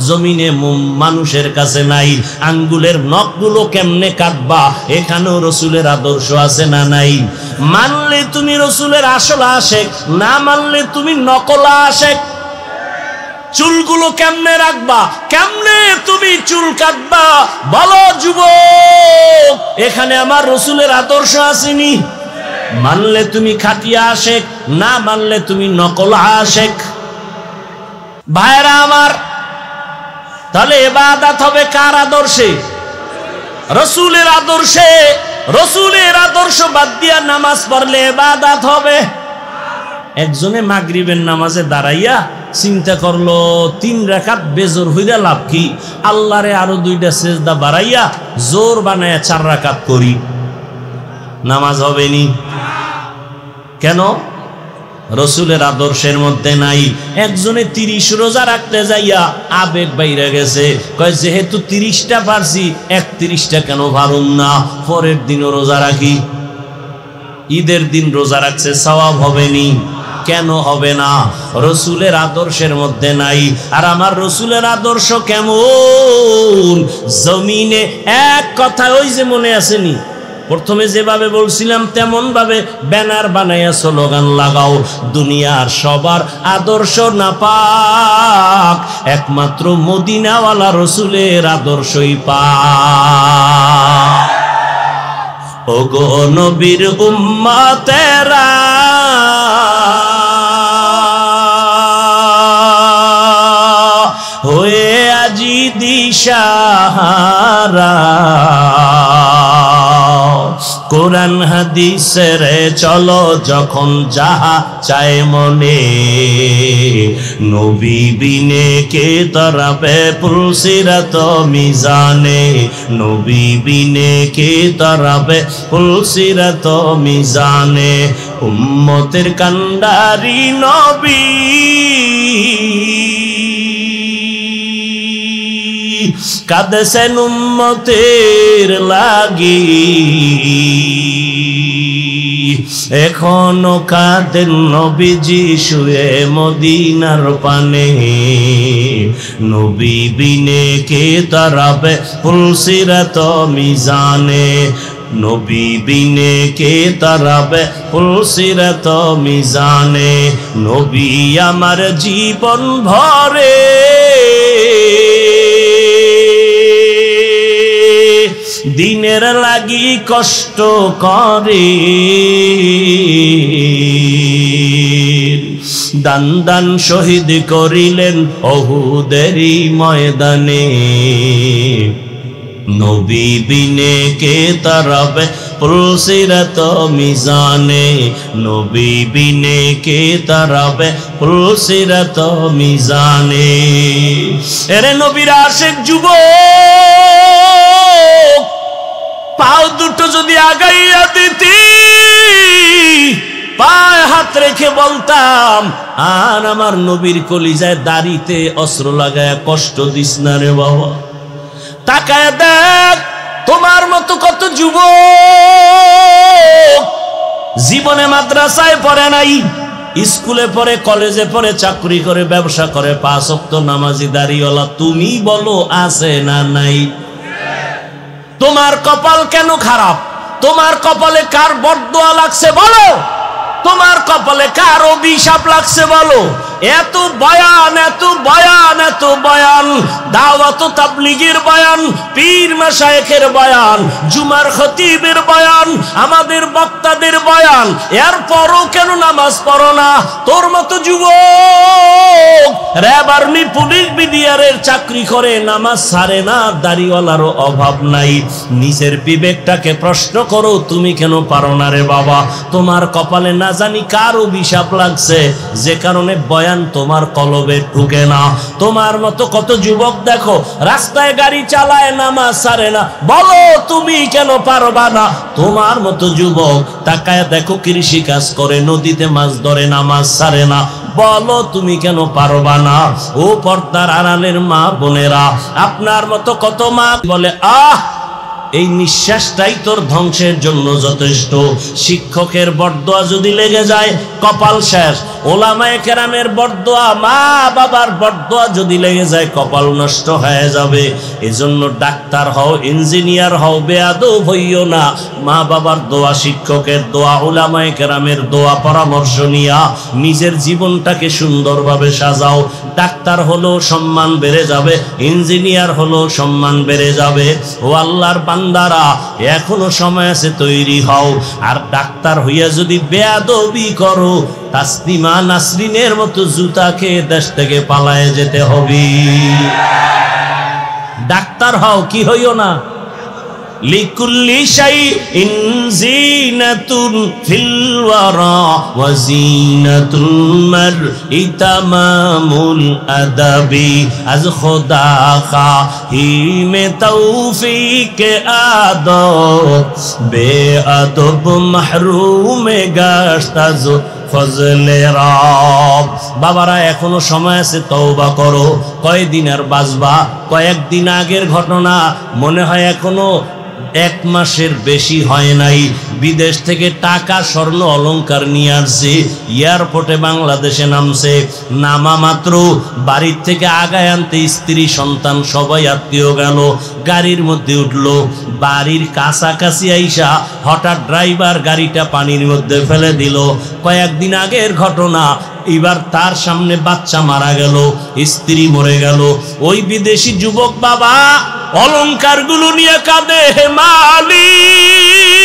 জমিনে মানুষের কাছে নাই। আঙ্গুলের নখগুলো কেমনে কাটবা, এখানেও রসুলের আদর্শ আছে না নাই? মানলে তুমি রসুলের আসল আশেক, না মানলে তুমি নকল আশেক। চুলগুলো কেমনে রাখবা, কেমনে তুমি চুল কাটবা, বলো যুবক, এখানে আমার রসুলের আদর্শ আসেনি। মানলে তুমি খাটিয়া আশেক, না মানলে তুমি নকল আশেক। ভাইরা আমার, তাহলে ইবাদত হবে কার আদর্শে? রসুলের আদর্শে। রসুলের আদর্শ বাদ দিয়া নামাজ পড়লে ইবাদত হবে? একজনে মাগরিবের নামাজে দাঁড়াইয়া চিন্তা করলো 3 রাকাত বেজোর হইয়া লাভ কি, আল্লাহরে আরো 2টা সেজদা বাড়াইয়া জোর বানায়া 4 রাকাত করি, নামাজ হবে নি। কেন? রসুলের আদর্শের মধ্যে নাই। একজনে 30 রোজা রাখতে যাইয়া আবেগ বাইরে গেছে, কয় যেহেতু 30টা পারছি 31টা কেন পারুম না, পরের দিনও রোজা রাখি। ঈদের দিন রোজা রাখছে, সওয়াব হবে নি। কেন হবে না? রসুলের আদর্শের মধ্যে নাই। আর আমার রসুলের আদর্শ কেমন? জমিনে এক কথা, ওই যে মনে আসেনি প্রথমে যেভাবে বলছিলাম তেমন ভাবে ব্যানার বানাইয়া স্লোগান লাগাও, দুনিয়ার সবার আদর্শ না পাক, একমাত্র মদিনাওয়ালা রসুলের আদর্শই পাক। ওগো নবীর উম্মতেরা হয়ে আজি দিশাহারা, কোরআন হাদিসের চলো যখন যাহা চায় মনে, নবী বিনে কে তরাবে পুলসিরাত মিজানে, নবী বিনে কে তরাবে পুলসিরাত মিজানে। উম্মতের কান্ডারি নবী কাঁদেছেন উম্মতের লাগি, এখনো কাঁদেন নবীজি শুয়ে মদিনার পানে, নবী বিনে কে তারাবে পুলসিরাত মিজানে, নবী বিনে কে তারাবে পুলসিরাত মিজানে। নবী আমার জীবন ভরে দিনের লাগি কষ্ট করে, দান দান শহীদ করিলেন ওহুদেরই ময়দানে, নবী বিনে কে তারাবে পুলসিরাত মিজানে, নবী বিনে কে তারাবে পুলসিরাত মিজানে। এরে নবীর আশিক যুবক, পাও দুটো যদি আগাইয়া দিতি, পায়ে হাত রেখে বলতাম আর আমার নবীর কলিজায় দাড়িতে অস্ত্র লাগায় কষ্ট দিস না রে বাবা। তাকায় দেখ তোমার মতো কত যুবক জীবনে মাদ্রাসায় পড়ে নাই, স্কুলে পড়ে, কলেজে পড়ে, চাকরি করে, ব্যবসা করে, 5 ওয়াক্ত নামাজি দাড়িওয়ালা। তুমি বলো আছে না নাই? তোমার কপাল কেন খারাপ? তোমার কপালে কার বরদোয়া লাগছে বলো? তোমার কপালে কার অভিশাপ লাগছে বলো? এত বয়ান, এত বয়ান, এত বয়ান, দাওয়াত ও তাবলীগের বয়ান, পীর মাশায়েখের বয়ান, জুমার খতিবের বয়ান, আমাদের বক্তাদের বয়ান, এরপরও কেন নামাজ পড়ো না? তোর মতো যুবক র্যাব, আর্মি, পুলিশ, বিডিআরের চাকরি করে, নামাজ ছাড়ে না, দাড়িওয়ালারও অভাব নাই। নিজের বিবেকটাকে প্রশ্ন করো, তুমি কেন পারো না রে বাবা? তোমার কপালে না জানি কার অভিশাপ লাগছে, যে কারণে বয়ান তোমার কলবে ঢুকে না। তোমার মতো কত যুবক দেখো রাস্তায় গাড়ি চালায়, নামাজ ছাড়ে না, বলো তুমি কেন পারবা না? তোমার মতো যুবক তাকায় দেখো কৃষি কাজ করে, নদীতে মাছ ধরে, নামাজ ছাড়ে না, বলো তুমি কেন পারবা না? ও পর্দার আড়ালের মা বোনেরা, আপনার মতো কত মা বলে আহ এই নিঃশ্বাসটাই তোর ধ্বংসের জন্য যথেষ্ট। শিক্ষকের বরদোয়া যদি লেগে যায় কপাল শেষ। ওলামায়ে কেরামের বরদোয়া, মা বাবার বরদোয়া যদি লেগে যায় কপাল নষ্ট হয়ে যাবে। এজন্য ডাক্তার হও, ইঞ্জিনিয়ার হও, বেয়াদব হইও না। মা বাবার দোয়া, শিক্ষকের দোয়া, ওলামায়ে কেরামের দোয়া পরামর্শ নিয়া নিজের জীবনটাকে সুন্দরভাবে সাজাও। ডাক্তার হলো সম্মান বেড়ে যাবে, ইঞ্জিনিয়ার হলো সম্মান বেড়ে যাবে। ও আল্লাহর বান্দারা, এখনো সময় আছে, তৈরি হও। আর ডাক্তার হইয়া যদি বেয়াদবি করো, তাসলিমা নাসরিনের মতো জুতা খেয়ে দেশ থেকে পালায়ে যেতে হবে। ডাক্তার হও, কি হইও না। লিকুল্লি শাইইন জিনাতুন ফিল ওয়ারা ওয়া জিনাতুল মারই তামামুল আদাবি। আজ খোদা খাহিমে তৌফিক আদব, বেআদব মাহরুমে গাশত আজ ফজলে রব। বাবারা, এখনো সময় আছে, তওবা করো। কয়দিন আর বাঁচবা? কয়েকদিন আগের ঘটনা মনে হয় এখনো 1 মাসের বেশি হয় নাই, বিদেশ থেকে টাকা স্বর্ণ অলংকার নিয়ে আসছে, এয়ারপোর্টে বাংলাদেশে নামছে। নামা মাত্র বাড়ির থেকে আগায় আনতে স্ত্রী সন্তান সবাই আত্মীয় গেল, গাড়ির মধ্যে উঠলো। বাড়ির কাছাকাছি আইসা হঠাৎ ড্রাইভার গাড়িটা পানির মধ্যে ফেলে দিল। কয়েকদিন আগের ঘটনা, এবার তার সামনে বাচ্চা মারা গেল, স্ত্রী মরে গেল। ওই বিদেশি যুবক বাবা অলংকারগুলো নিয়ে কাঁদে, হে মালিক।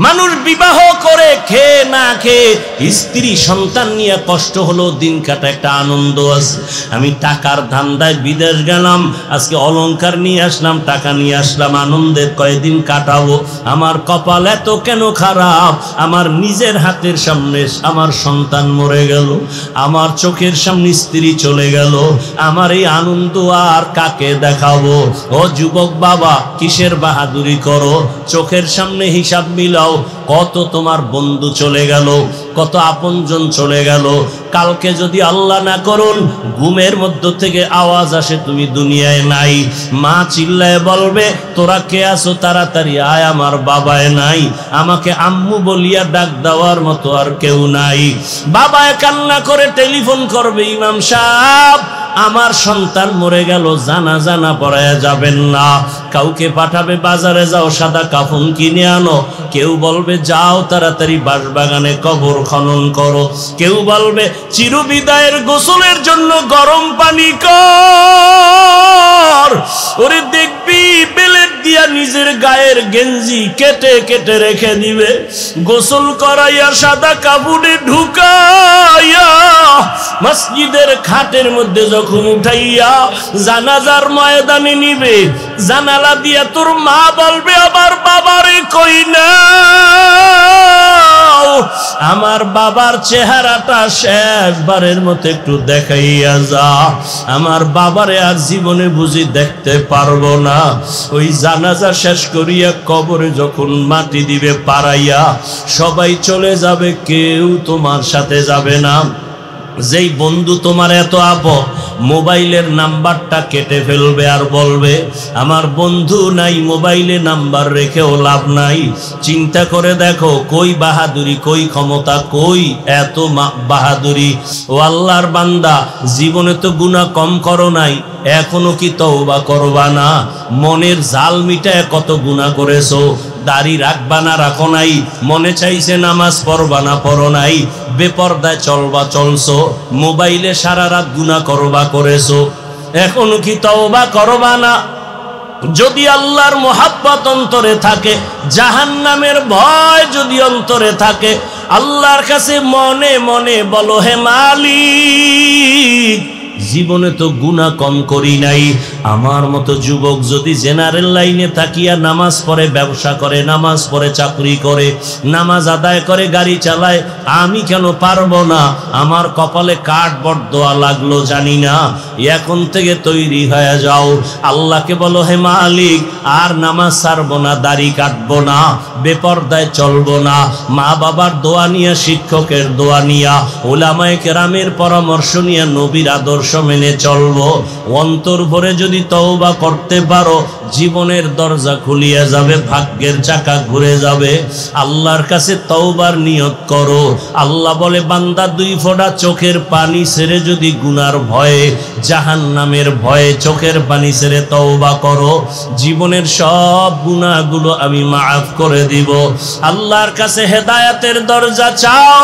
মানুষ বিবাহ করে খেয়ে না খেয়ে, স্ত্রী সন্তান নিয়ে কষ্ট হলো, দিন কাটা একটা আনন্দ আছে। আমি টাকার ধান্দায় বিদেশ গেলাম, আজকে অলংকার নিয়ে আসলাম, টাকা নিয়ে আসলাম, আনন্দের কয়েকদিন কাটাবো। আমার কপাল এত কেন খারাপ, আমার নিজের হাতের সামনে আমার সন্তান মরে গেল, আমার চোখের সামনে স্ত্রী চলে গেল, আমার এই আনন্দ আর কাকে দেখাবো? ও যুবক বাবা, কিসের বাহাদুরি করো? চোখের সামনে হিসাব মিলাও, কত তোমার বন্ধু চলে গেল, কত আপনজন চলে গেল। কালকে যদি আল্লাহ না করুন ঘুমের মধ্য থেকে আওয়াজ আসে তুমি দুনিয়ায় নাই, মা চিল্লায় বলবে তোরা কে আছো, তাড়াতাড়ি আয়, আমার বাবায় নাই, আমাকে আম্মু বলিয়া ডাক দেওয়ার মতো আর কেউ নাই। বাবায় কান্না করে টেলিফোন করবে, ইমাম সাহেব আমার সন্তান মরে গেল, জানাজা না পড়ায়া যাবেন না। কাউকে পাঠাবে বাজারে যাও সাদা কাফন কিনে আনো, কেউ বলবে যাও তাড়াতাড়ি বাঁশবাগানে কবর খনন করো, কেউ বলবে চিরবিদায়ের গোসলের জন্য গরম পানি কর। ওরে দেখবি বেলেট দিয়া নিজের গায়ের গেঞ্জি কেটে কেটে রেখে দিবে, গোসল করাইয়া সাদা কাপড়ে ঢুকাইয়া মসজিদের খাটের মধ্যে যখন উঠাইয়া জানাজার ময়দানে নিবে, জানালা দিয়া তোর মা বলবে আমার বাবারে কই না, আমার বাবার চেহারাটা শেষবারের মতো একটু দেখাইয়া যা, আমার বাবারে আর জীবনে বুঝি দেখতে পারবো না। ওই জানাজা শেষ করিয়া কবরে যখন মাটি দিবে পাড়াইয়া, সবাই চলে যাবে, কেউ তোমার সাথে যাবে না। যেই বন্ধু তোমার এত আপন, মোবাইলের নাম্বারটা কেটে ফেলবে আর বলবে আমার বন্ধু নাই, মোবাইলে নাম্বার রেখেও লাভ নাই। চিন্তা করে দেখো কই বাহাদুরি, কই ক্ষমতা, কই এত বাহাদুরি। ও আল্লাহর বান্দা, জীবনে তো গুনাহ কম করো নাই, এখনো কি তওবা করবা না? মনের জাল মিটায় কত গুনাহ করেছো, দাড়ি রাখবা না রাখো নাই, মনে চাইছে নামাজ পড়বা না পড়ো নাই, বেপরদায় চলবা চলছো, মোবাইলে সারা রাত গুনাহ করবা করেছো, এখনো কি তওবা করবা না? যদি আল্লাহর মোহাব্বত অন্তরে থাকে, জাহান্নামের ভয় যদি অন্তরে থাকে, আল্লাহর কাছে মনে মনে বলো হে মালিক, জীবনে তো গুনাহ কম করি নাই। আমার মতো যুবক যদি জেনারেল লাইনে তাকিয়া নামাজ পড়ে, ব্যবসা করে, নামাজ পড়ে, চাকরি করে, নামাজ আদায় করে, গাড়ি চালায়, আমি কেন পারবো না? আমার কপালে কাঠ বড়দোয়া লাগলো জানি না। এখন থেকে তৈরি হয়ে যাও, আল্লাহকে বলো হে মালিক আর নামাজ ছাড়বো না, দাড়ি কাটবো না, বেপরদায় চলবো না, মা বাবার দোয়া নিয়া, শিক্ষকের দোয়া নিয়া, উলামায়ে কেরামের পরামর্শ নিয়ে নবীর আদর্শ মেনে চলবো। অন্তর ভরে যদি তওবা করতে পারো, জীবনের দরজা খুলিয়া যাবে, ভাগ্যের চাকা ঘুরে যাবে। আল্লাহর কাছে তওবার নিয়ত করো। আল্লাহ বলে বান্দা 2 ফোঁটা চোখের পানি ছেড়ে যদি গুনার ভয়ে, জাহান্নামের ভয়ে চোখের পানি ছেড়ে তওবা করো, জীবনের সব গুনাহগুলো আমি মাফ করে দিব। আল্লাহর কাছে হেদায়েতের দরজা চাও,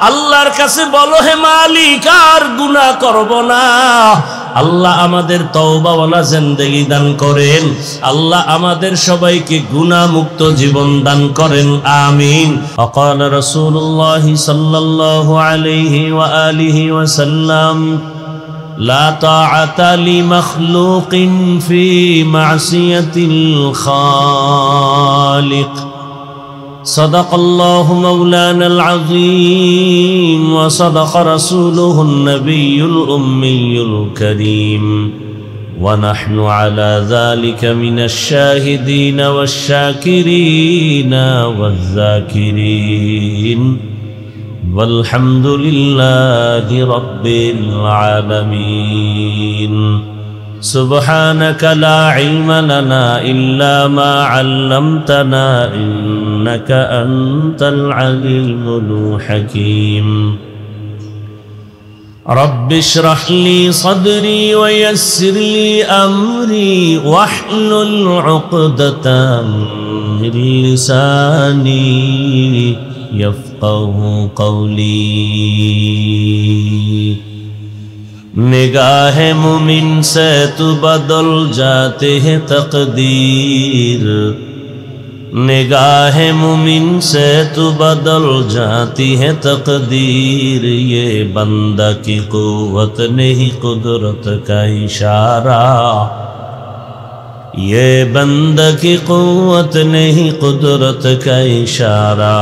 আল্লাহর কাছে বলো হে মালিক আর গুনাহ করব না। আল্লাহ আমাদের তওবাওয়ালা জিন্দেগি দান করেন, আল্লাহ আমাদের সবাইকে গুনাহ মুক্ত জীবন দান করেন, আমিন। وقال رسول الله صلى الله عليه وآله وسلم لا طاعة لمخلوق في معصية الخالق صدق الله مولانا العظيم وصدق رسوله النبي الأمي الكريم ونحن على ذلك من الشاهدين والشاكرين والذاكرين والحمد لله رب العالمين سبحانك لا علم لنا إلا ما علمتنا إنك أنت العليم الحكيم رب اشرح لي صدري ويسر لي أمري واحلل عقدة من لساني يفقه قولي निगाह मुमिन से तू बदल जाते हैं तकदीर निगाह मुमिन से तू बदल जाती है तकदीर ये बंदा की कुव्वत नहीं कुदरत का इशारा ये बंदा की कुव्वत नहीं कुदरत का इशारा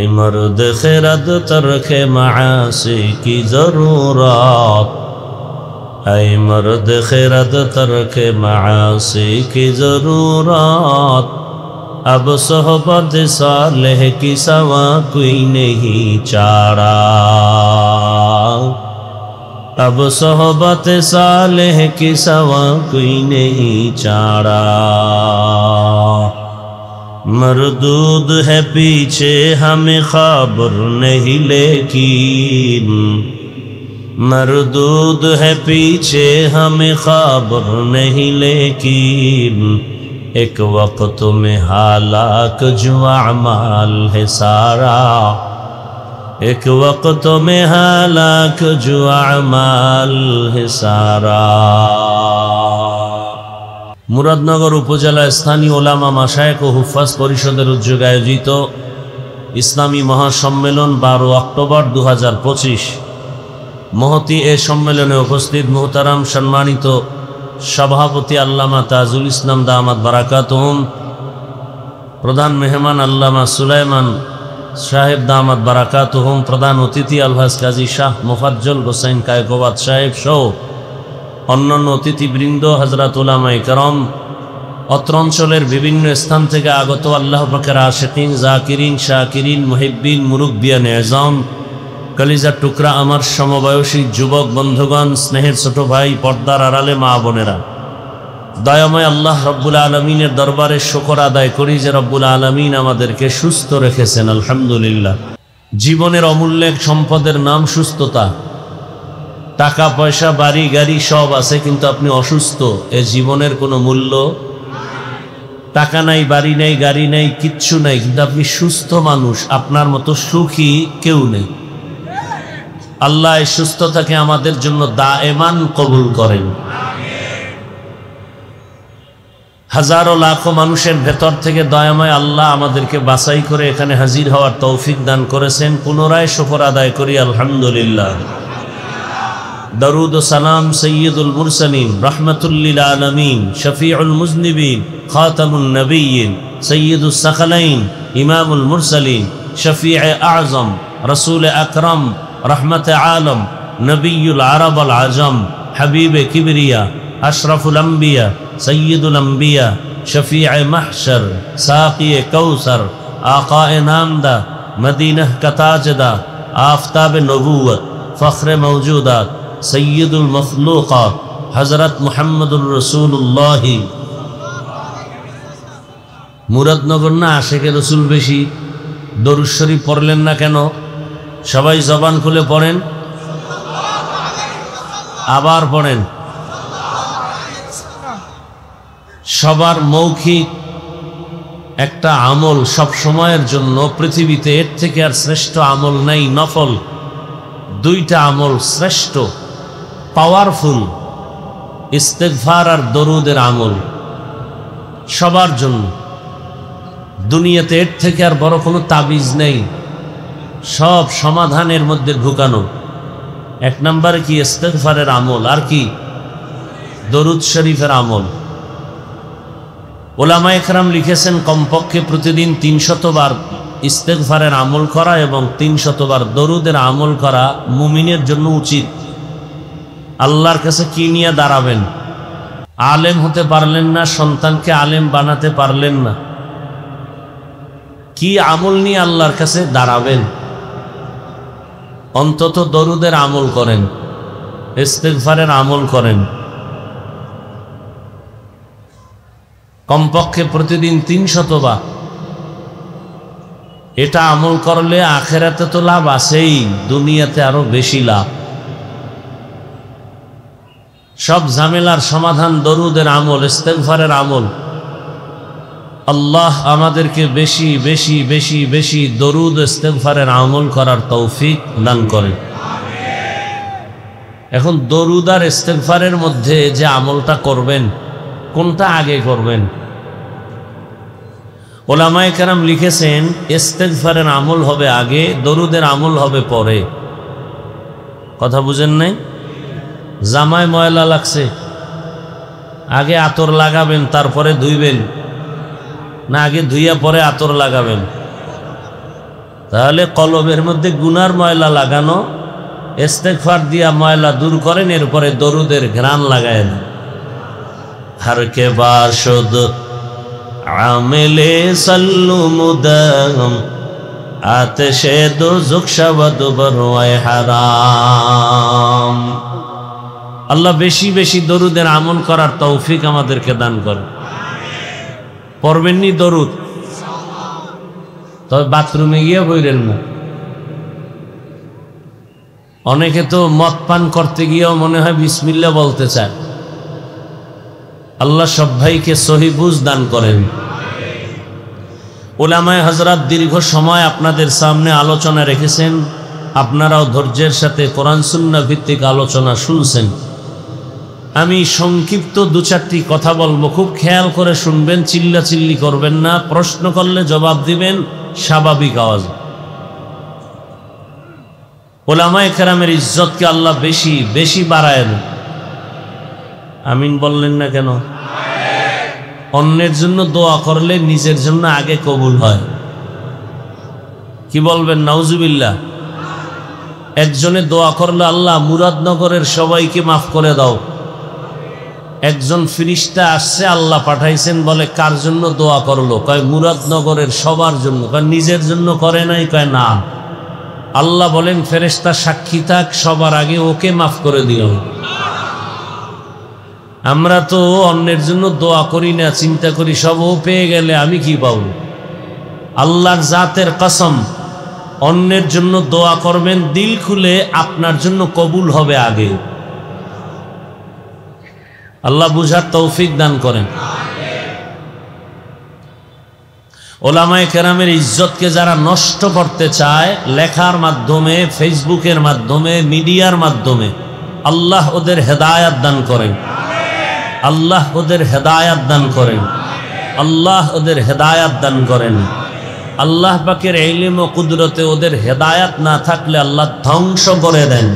मर्द खिरद तरक मासी की जरूरत है मर्द खिरद तरक मासी की जरूरत अब सोहबत सालेह की सवा कोई नहीं चारा अब सोहबत सालेह की सवा कोई नहीं चारा मरदूद है पीछे हमें खबर नहीं लेकिन मरदूद है पीछे हमें खबर नहीं लेकिन एक वक्त में हालाक जो अमाल है सारा एक वक्त में हालाक जो अमाल है सारा मुरादनगर उपजेला स्थानीय ओलामा माशायख ও হুফাজ পরিষদের উদ্যোগে আয়োজিত ইসলামী মহাসম্মেলন 12 অক্টোবর 2025 মহতি এ সম্মেলনে উপস্থিত মুহতারাম সম্মানিত সভাপতি আল্লামা তাজুল ইসলাম দামাত বারাকাতুহুম প্রধান মেহমান আল্লামা সুলাইমান সাহেব দামাত বারাকাতুহুম প্রধান অতিথি আলহাজ কাজী শাহ মুফাজ্জল হোসেন কায়কোবাদ সাহেব সহ অন্যান্য অতিথিবৃন্দ হযরত উলামায়ে কেরাম অত্র অঞ্চলের বিভিন্ন স্থান থেকে আগত আল্লাহ পাকের আশিকিন জাকিরিন শাকিরিন মুহিব্বিন মুরুব্বিয়ান এজাম কলিজার টুকরা আমার সমবয়সী যুবক বন্ধুগণ স্নেহের ছোট ভাই পর্দার আড়ালে মা বোনেরা দয়াময় আল্লাহ রব্বুল আলামিনের দরবারে শুকর আদায় করি যে রব্বুল আলামিন আমাদেরকে সুস্থ রেখেছেন আলহামদুলিল্লাহ জীবনের অমূল্য এক সম্পদের নাম সুস্থতা টাকা পয়সা বাড়ি গাড়ি সব আছে কিন্তু আপনি অসুস্থ এ জীবনের কোনো মূল্য টাকা নাই বাড়ি নাই গাড়ি নাই কিচ্ছু নাই কিন্তু আপনি সুস্থ মানুষ আপনার মতো সুখী কেউ নেই আল্লাহ এই সুস্থতাকে আমাদের জন্য দায়েমান কবুল করেন হাজারো লাখো মানুষের ভেতর থেকে দয়াময় আল্লাহ আমাদেরকে বাছাই করে এখানে হাজির হওয়ার তৌফিক দান করেছেন পুনরায় শুকর আদায় করি আলহামদুলিল্লাহ दरूद सलाम सय्यदुल मुरसलीन रहमतुल्लिल आलमीन शफीउल मुज़निबीन खातमुन नबिय्यीन सय्यदुस सकलैन इमामुल मुरसलीन शफीअ आज़म रसूल अकरम रहमत आलम नबियुल अरब अल आजम हबीब किबरिया अशरफुल अंबिया सय्यदुल अंबिया शफीअ महशर साक़ी कौसर आक़ाए नामदा मदीनह का ताजदा आफ़ताब नबुव्वत फ़ख्र मौजूदात सय्यदुल मखलूक़ात हज़रत मुहम्मदुर रसूलुल्लाह मुरादनगर ना आशिके रसूल बेशी दरूद शरीफ पढ़लेन ना केन सबाई जबान खुले पढ़ेन आबार पढ़ेन सबार मौखिक एकटा आमल सब समयेर जन्य पृथिवीते एर थेके आर श्रेष्ठ आमल नाई नफल दुईटा आमल श्रेष्ठ पावरफुल इस्तिगफार और दरूदेर आमल सबार जन्य दुनियाते एर थेके आर बड़ कोनो ताबिज नेই सब समाधानेर मध्य ढुकानो एक नम्बर की इस्तिगफारेर आमल और की दरूद शरीफेर आमल उलामाए केराम लिखेছেন कमपक्षे प्रतिदिन 300 बार इस्तिगफारेर आमल करा एवं 300 बार दरूदेर आमल करा मुमिनेर जन्य उचित आल्लाहर काছে কি নিয়ে দাঁড়াবেন आलेम होते पारलेन ना सन्तानके आलेम बानाते पारलेन ना কি আমল নিয়ে আল্লাহর কাছে দাঁড়াবেন অন্তত দরুদের আমল করেন ইস্তেগফারের আমল করেন, কমপক্ষে প্রতিদিন 300 বার। এটা আমল করলে আখেরাতে তো লাভ আছেই, দুনিয়াতে আরো বেশি লাভ। সব ঝামেলার সমাধান দরুদের আমল, ইস্তেগফারের আমল। আল্লাহ আমাদেরকে বেশি বেশি বেশি বেশি দরুদ ইস্তেগফারের আমল করার তৌফিক দান করেন। এখন দরুদ আর ইস্তেগফারের মধ্যে যে আমলটা করবেন, কোনটা আগে করবেন? ওলামায়ে কেরাম লিখেছেন ইস্তেগফারের আমল হবে আগে, দরুদের আমল হবে পরে। কথা বুঝেন নাই? জামায় ময়লা লাগছে, আগে আতর লাগাবেন তারপরে ধুইবেন, না আগে ধুইয়া পরে আতর লাগাবেন? তাহলে কলবের মধ্যে গুনার ময়লা লাগানো, ইস্তেগফার দিয়া ময়লা দূর করেন, এরপরে দরুদের ঘ্রাণ লাগায়েন। हर के बाशुद आमिले सल्लु मुदाम आतिशे दोज़ख शवद बरवाए हराम। আল্লাহ বেশি বেশি দরুদের আমল করার তৌফিক আমাদেরকে দান করে। পড়বেননি দরুদ, তবে বাথরুমে গিয়ে বইরেন না। অনেকে তো মদ পান করতে গিয়েও মনে হয় বিসমিল্লাহ বলতে চায়। আল্লাহ সব ভাইকে সহি বুঝ দান করেন। উলামায়ে হযরত দীর্ঘ সময় আপনাদের সামনে আলোচনা রেখেছেন, আপনারাও ধৈর্যের সাথে কোরআন সুন্নাহ ভিত্তিক আলোচনা শুনছেন। আমি সংক্ষিপ্ত 2-4টি কথা বলবো, খুব খেয়াল করে শুনবেন, চিল্লাচিল্লি করবেন না, প্রশ্ন করলে জবাব দিবেন স্বাভাবিক আওয়াজে। উলামায়ে কেরামের ইজ্জতকে আল্লাহ বেশি বেশি বাড়ায় দেন। আমিন বললেন না কেন? অন্যের জন্য দোয়া করলে নিজের জন্য আগে কবুল হয়। কি বলবেন? নাউজুবিল্লাহ। একজনে দোয়া করলে আল্লাহ মুরাদনগরের সবাইকে মাফ করে দাও। একজন ফেরেশতা আসছে, আল্লাহ পাঠাইছেন, বলে কার জন্য দোয়া করলো? কয় মুরাদনগরের সবার জন্য। কয় নিজের জন্য করে নাই? কয় না। আল্লাহ বলেন ফেরেশতা সাক্ষী থাক, সবার আগে ওকে মাফ করে দিও। আমরা তো অন্যের জন্য দোয়া করি না, চিন্তা করি সব ও পেয়ে গেলে আমি কি পাব। আল্লাহর জাতের কসম, অন্যের জন্য দোয়া করবেন দিল খুলে, আপনার জন্য কবুল হবে আগে। আল্লাহ বুঝার তৌফিক দান করেন। ওলামায়ে কেরামের ইজ্জতকে যারা নষ্ট করতে চায়, লেখার মাধ্যমে, ফেসবুকের মাধ্যমে, মিডিয়ার মাধ্যমে, আল্লাহ ওদের হেদায়াত দান করেন। আল্লাহ ওদের হেদায়াত দান করেন। আল্লাহ ওদের হেদায়াত দান করেন। আল্লাহ পাকের ইলম ও কুদরতে ওদের হেদায়াত না থাকলে আল্লাহ ধ্বংস করে দেন।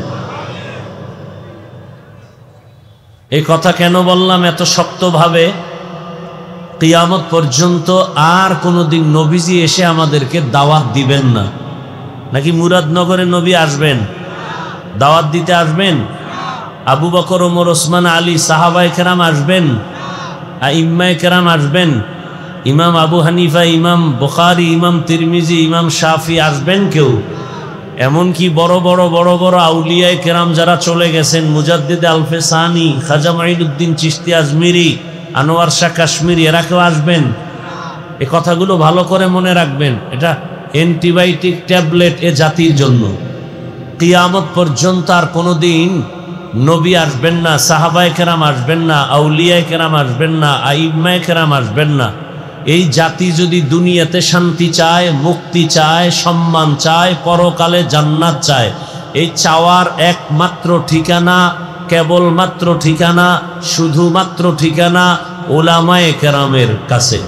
এই কথা কেন বললাম এত শক্তভাবে? কিয়ামত পর্যন্ত আর কোনোদিন নবীজি এসে আমাদেরকে দাওয়াত দিবেন না। নাকি মুরাদনগরে নবী আসবেন? দাওয়াত দিতে আসবেন? আবু বকর, ওমর, ওসমান, আলী, সাহাবায়ে কেরাম আসবেন? আইম্মায়ে কেরাম আসবেন? ইমাম আবু হানিফা, ইমাম বুখারী, ইমাম তিরমিজি, ইমাম শাফি আসবেন কেউ? এমনকি বড় বড় বড় বড় আউলিয়ায়ে কেরাম যারা চলে গেছেন, মুজাদ্দিদ আলফে সানি, খাজা মাঈনুদ্দিন চিশতি আজমিরি, আনোয়ার শাহ কাশ্মীরি, এরা কেউ আসবেন? এই কথাগুলো ভালো করে মনে রাখবেন। এটা অ্যান্টিবায়োটিক ট্যাবলেট এ জাতির জন্য। কিয়ামত পর্যন্ত আর কোনোদিন নবী আসবেন না, সাহাবায়ে কেরাম আসবেন না, আউলিয়ায়ে কেরাম আসবেন না, আইম্মায়ে কেরাম আসবেন না। এই জাতি যদি দুনিয়াতে শান্তি চায়, মুক্তি চায়, সম্মান চায়, পরকালে জান্নাত চায়, এই চাওয়ার একমাত্র ঠিকানা, কেবলমাত্র ঠিকানা, শুধুমাত্র ঠিকানা উলামায়ে কেরামের কাছে।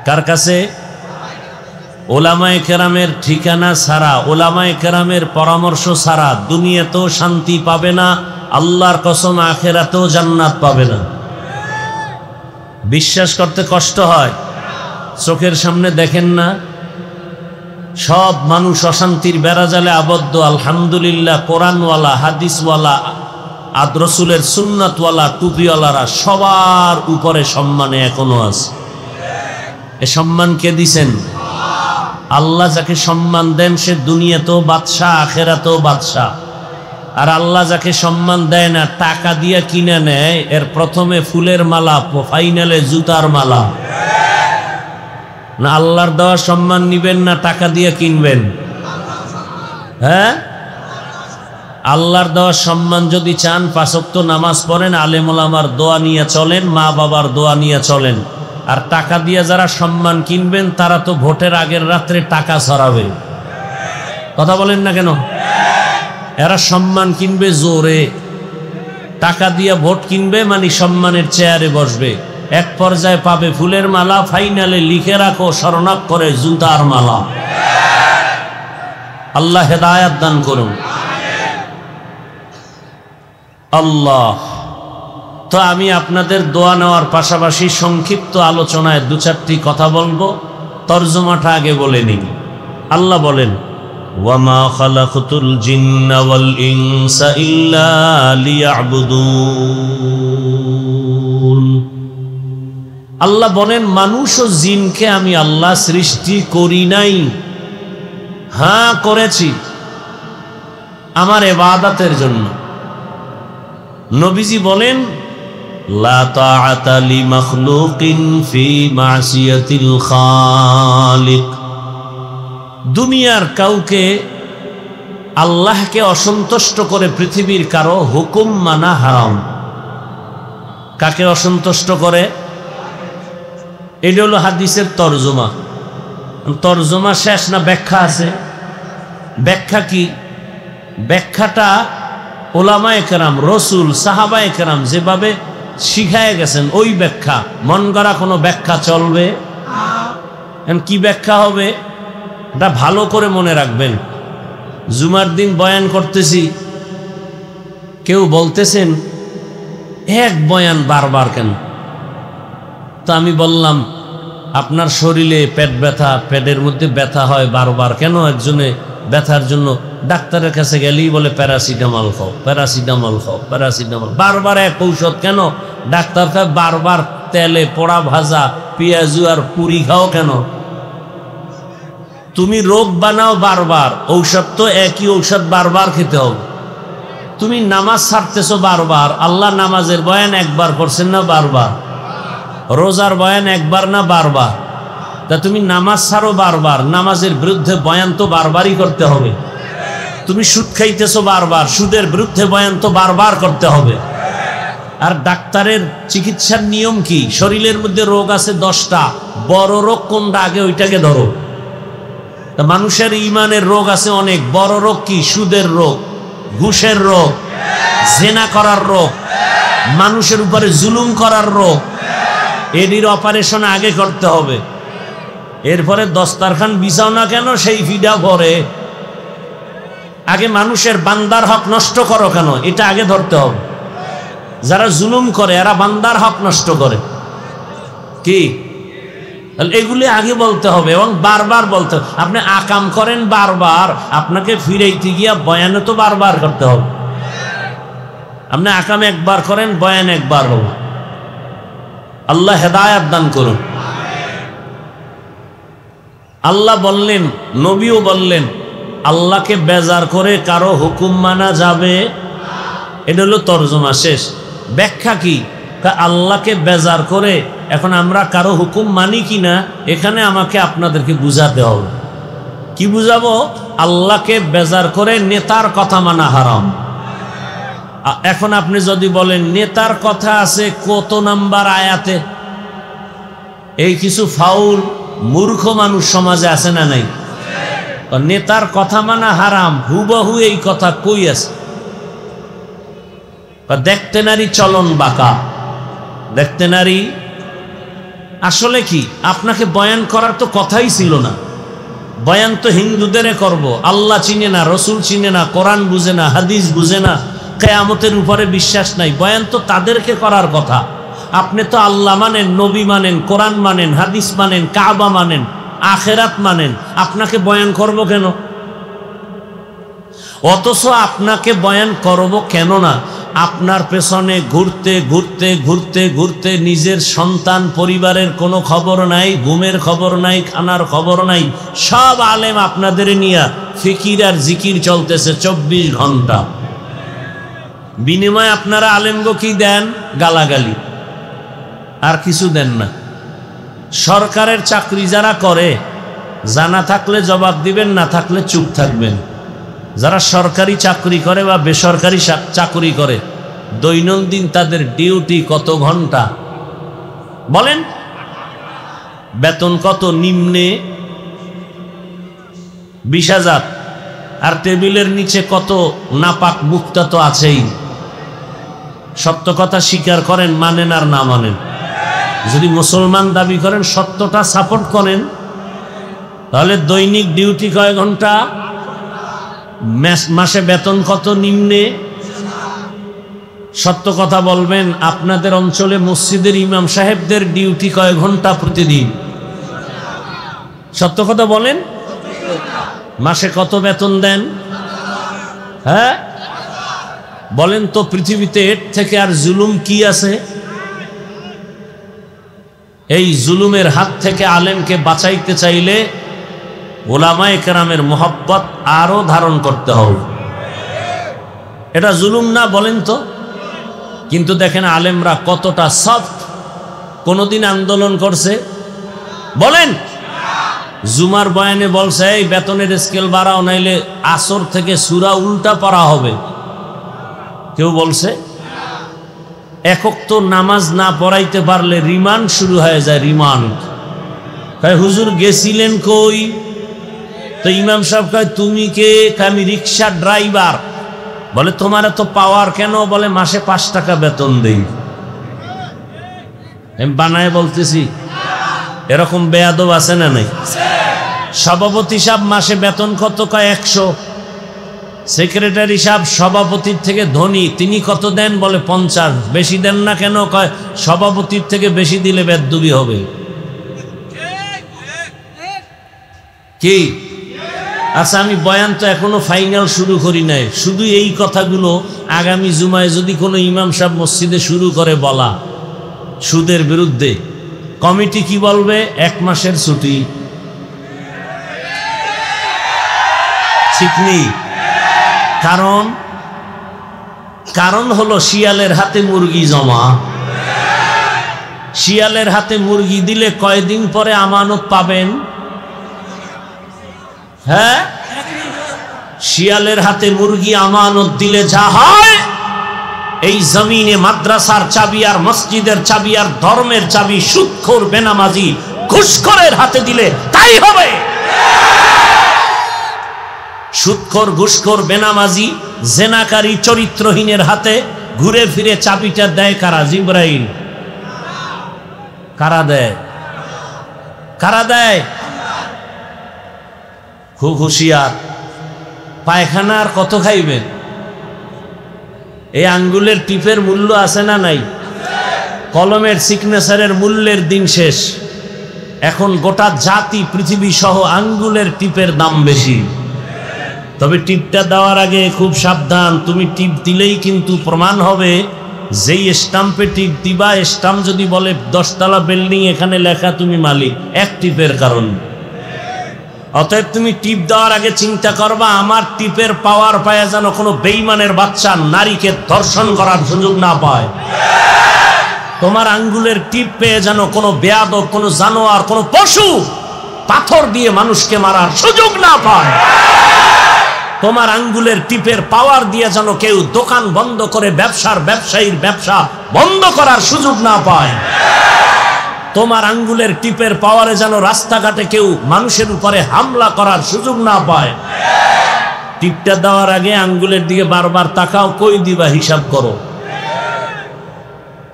কার কাছে? উলামায়ে কেরামের ঠিকানা ছাড়া, উলামায়ে কেরামের পরামর্শ ছাড়া দুনিয়াতেও শান্তি পাবে না, আল্লাহর কসম আখিরাতেও জান্নাত পাবে না। বিশ্বাস করতে কষ্ট হয়। চোখের সামনে দেখেন না সব মানুষ অশান্তির বেড়াজালে আবদ্ধ, আলহামদুলিল্লাহ কোরআনওয়ালা, হাদিসওয়ালা, রসুলের সুন্নাতওয়ালা, টুপিওয়ালারা সবার উপরে সম্মানে এখনো আছে। এ সম্মান কে দিছেন? আল্লাহ যাকে সম্মান দেন সে দুনিয়াতেও বাদশাহ, আখিরাতেও বাদশাহ। আর আল্লাহ যাকে সম্মান দেয় না, টাকা দিয়ে কিনে নেয়, এর প্রথমে ফুলের মালা, ফাইনালে জুতার মালা। না আল্লাহর দেওয়া সম্মান নিবেন না টাকা দিয়ে কিনবেন? হ্যাঁ, আল্লাহর দেওয়া সম্মান যদি চান 5 ওয়াক্ত নামাজ পড়েন, আলেম ওলামার দোয়া নিয়ে চলেন, মা বাবার দোয়া নিয়ে চলেন। আর টাকা দিয়ে যারা সম্মান কিনবেন তারা তো ভোটের আগের রাত্রে টাকা ছড়াবে। কথা বলেন না কেন? এরা সম্মান কিনবে জোরে, টাকা দিয়ে ভোট কিনবে, মানে সম্মানের চেয়ারে বসবে। এক পর্যায়ে পাবে ফুলের মালা, ফাইনালে লিখে রাখো শরণাক্ষরে জুতার মালা। আল্লাহ হেদায়াত দান করুন। আল্লাহ। তো আমি আপনাদের দোয়া নেওয়ার পাশাপাশি সংক্ষিপ্ত আলোচনায় 2-4টি কথা বলবো। তরজমাটা আগে বলে নিই। আল্লাহ বলেন, ওয়ামা খালাকতুল জিন্না ওয়াল ইনসা ইল্লা লিয়াবুদুন। আল্লাহ বলেন, মানুষ ও জিনকে আমি আল্লাহ সৃষ্টি করি নাই, হ্যাঁ করেছি আমার ইবাদতের জন্য। নবীজি বলেন, লা তাআতা লি মাখলুকিন ফি মাসিয়াতিল খালিক। দুনিয়ার কাউকে আল্লাহকে অসন্তুষ্ট করে পৃথিবীর কারো হুকুম মানা হারাম। কাকে অসন্তুষ্ট করে? এটা হলো হাদিসের তরজমা। তরজমা শেষ না ব্যাখ্যা আছে? ব্যাখ্যা কি? ব্যাখ্যাটা ওলামায়ে কেরাম, রসুল, সাহাবায়ে কেরাম যেভাবে শিখায় গেছেন ওই ব্যাখ্যা। মন করা কোনো ব্যাখ্যা চলবে? কি ব্যাখ্যা হবে এটা ভালো করে মনে রাখবেন। জুমার দিন বয়ান করতেছি, কেউ বলতেছেন এক বয়ান বারবার কেন? তো আমি বললাম, আপনার শরীরে পেট ব্যথা, পেটের মধ্যে ব্যথা হয় বারবার কেন? একজনে ব্যথার জন্য ডাক্তারের কাছে গেলেই বলে প্যারাসিটামল খাও, প্যারাসিটামল খাও, প্যারাসিটামল। বারবার এক ঔষধ কেন? ডাক্তার কয় বারবার তেলে পোড়া ভাজা পেঁয়াজু আর পুরি খাও কেন? তুমি রোগ বানাও বারবার, ঔষধ তো একই ঔষধ বারবার খেতে হবে। তুমি নামাজ ছাড়তেছো বারবার, আল্লাহ নামাজের বয়ান একবার করছেন না বারবার? রোজার বয়ান একবার না বারবার? তা তুমি নামাজ ছাড়ো বারবার, নামাজের বিরুদ্ধে বয়ান তো বারবারই করতে হবে। তুমি সুদ খাইতেছো বারবার, সুদের বিরুদ্ধে বয়ান তো বারবার করতে হবে। আর ডাক্তারের চিকিৎসার নিয়ম কি? শরীরের মধ্যে রোগ আছে 10টা, বড় রোগ কোনটা আগে ওইটাকে ধরো। তা মানুষের ইমানের রোগ আছে অনেক, বড় রোগ কি? সুদের রোগ, ঘুষের রোগ, জেনা করার রোগ, মানুষের উপরে জুলুম করার রোগ। এটির অপারেশন আগে করতে হবে। এরপরে দস্তারখান বিছাও না কেন, সেই ফিডা পরে। আগে মানুষের বান্দার হক নষ্ট করো কেন, এটা আগে ধরতে হবে। যারা জুলুম করে এরা বান্দার হক নষ্ট করে কি, এগুলি আগে বলতে হবে এবং বারবার বলতে হবে। আপনি আকাম করেন বারবার, আপনাকে ফিরাইতে গিয়া বয়ানে তো বারবার করতে হবে। আপনি আকাম একবার করেন, বয়ান একবার হবে। আল্লাহ হেদায়াত দান করুন। আল্লাহ বললেন, নবীও বললেন, আল্লাহকে বেজার করে কারো হুকুম মানা যাবে। এটা হলো তরজমা শেষ। ব্যাখ্যা কি? আল্লাহকে বেজার করে এখন আমরা কারো হুকুম মানি কিনা, এখানে আমাকে আপনাদেরকে বুঝাতে হবে। কি বুঝাবো? আল্লাহকে বেজার করে নেতার কথা মানা হারাম। এখন আপনি যদি বলেন নেতার কথা আছে কত নাম্বার আয়াতে, এই কিছু ফাউল মূর্খ মানুষ সমাজে আছে না নাই? নেতার কথা মানা হারাম, হুবহু এই কথা কই আছে? দেখতে নারী চলন বাঁকা, দেখতে নারী। আসলে কি, আপনাকে বয়ান করার তো কথাই ছিল না। বয়ান তো হিন্দুদের করব। আল্লাহ চিনে না, রসুল চিনে না, কোরআন বুঝে না, হাদিস বুঝে না, কিয়ামতের উপরে বিশ্বাস নাই, বয়ান তো তাদেরকে করার কথা। আপনি তো আল্লাহ মানেন, নবী মানেন, কোরআন মানেন, হাদিস মানেন, কাবা মানেন, আখেরাত মানেন, আপনাকে বয়ান করব কেন? অথচ আপনাকে বয়ান করব কেন না, আপনার পেছনে ঘুরতে ঘুরতে ঘুরতে ঘুরতে নিজের সন্তান পরিবারের কোনো খবর নাই, ঘুমের খবর নাই, খানার খবর নাই। সব আলেম আপনাদের নিয়ে ফিকির আর জিকির চলতেছে 24 ঘন্টা। বিনিময়ে আপনারা আলেমগো কি দেন? গালাগালি, আর কিছু দেন না। সরকারের চাকরি যারা করে, জানা থাকলে জবাব দিবেন, না থাকলে চুপ থাকবেন। যারা সরকারি চাকরি করে বা বেসরকারি চাকরি করে, দৈনন্দিন তাদের ডিউটি কত ঘন্টা বলেন? বেতন কত? নিম্নে 20,000, আর টেবিলের নিচে কত নাপাক মুক্তা তো আছেই। সত্য কথা স্বীকার করেন, মানেন আর না মানেন। যদি মুসলমান দাবি করেন, সত্যটা সাপোর্ট করেন, তাহলে দৈনিক ডিউটি কয় ঘন্টা? মাসে বেতন কত? নিম্নে। সত্য কথা বলবেন, আপনাদের অঞ্চলে মসজিদের ইমাম সাহেবদের ডিউটি কয় ঘন্টা প্রতিদিন? সত্য কথা বলেন, মাসে কত বেতন দেন? হ্যাঁ বলেন তো, পৃথিবীতে এর থেকে আর জুলুম কি আছে? এই জুলুমের হাত থেকে আলেমকে বাঁচাইতে চাইলে ওলামায়ে কেরামের মোহাব্বত আরো ধারণ করতে হবে। এটা জুলুম না বলেন তো? কিন্তু দেখেন আলেমরা কতটা সফট। কোনদিন আন্দোলন করছে বলেন? জুমার বয়ানে বলছে এই বেতনের স্কেল বাড়াও, নাইলে আসর থেকে সূরা উল্টা পড়া হবে। কেউ বলছে? একক তো নামাজ না পড়াইতে পারলে রিমান্ড শুরু হয়ে যায়। রিমান্ড কয় হুজুর গেছিলেন কই? তো ইমাম সাহেব কয় তুমি কে? আমি রিক্সা ড্রাইভার। বলে তোমার এত পাওয়ার কেন? বলে মাসে 5 টাকা বেতন দেই। আমি বানায় বলতেছি, এরকম বেয়াদব আছে না নাই? সভাপতি সাহেব মাসে বেতন কত? কয় 100। সেক্রেটারি সাহেব সভাপতির থেকে ধনী, তিনি কত দেন? বলে 50। বেশি দেন না কেন? কয় সভাপতির থেকে বেশি দিলে বেদবি হবে। কি? আচ্ছা, আমি বয়ান তো এখনো ফাইনাল শুরু করি নাই। শুধু এই কথাগুলো আগামী জুমায় যদি কোনো ইমাম সাহেব মসজিদে শুরু করে বলা সুদের বিরুদ্ধে, কমিটি কি বলবে? 1 মাসের ছুটি। ঠিক নেই? কারণ হলো শিয়ালের হাতে মুরগি জমা। শিয়ালের হাতে মুরগি দিলে কয়দিন পরে আমানত পাবেন? হ্যাঁ, শিয়ালের হাতে মুরগি আমানত দিলে যা হয়, এই জমিনে মাদ্রাসার চাবি আর মসজিদের চাবি আর ধর্মের চাবি সুদখোর বেনামাজি ঘুষখোরের হাতে দিলে তাই হবে। সুদখোর, ঘুষখোর, বেনামাজি, জেনাকারী, চরিত্রহীনের হাতে ঘুরে ফিরে চাবিটা দেয় কারা? জিবরাইল। কারা দেয়? কারা দেয়? খুব হুঁশিয়ার। পায়খানা আর কত খাইবেন? এই আঙ্গুলের টিপের মূল্য আছে না নাই? কলমের সিগনেচারের মূল্যের দিন শেষ। এখন গোটা জাতি, পৃথিবী সহ আঙ্গুলের টিপের দাম বেশি। তবে টিপটা দেওয়ার আগে খুব সাবধান। তুমি টিপ দিলেই কিন্তু প্রমাণ হবে যেই স্টাম্পে টিপ দিবা, স্টাম্প যদি বলে 10 তলা বিল্ডিং, এখানে লেখা তুমি মালিক, 1 টিপের কারণ। অতএব তুমি টিপ দেওয়ার আগে চিন্তা করবা আমার টিপের পাওয়ার পায় যেন কোনো বেঈমানের বাচ্চা নারীকে ধর্ষণ করার সুযোগ না পায়। তোমার আঙ্গুলের টিপ পেয়ে যেন কোনো বেয়াদব, কোনো জানোয়ার, কোনো পশু পাথর দিয়ে মানুষকে মারার সুযোগ না পায়। তোমার আঙ্গুলের টিপের পাওয়ার দিয়ে যেন কেউ দোকান বন্ধ করে ব্যবসায়ীর ব্যবসা বন্ধ করার সুযোগ না পায়। তোমার আঙ্গুলের টিপের পাওয়ারে যেন রাস্তাঘাটে কেউ মানুষের উপরে হামলা করার সুযোগ না পায়। টিপটা দেওয়ার আগে আঙ্গুলের দিকে বারবার তাকাও, কই দিবা হিসাব করো।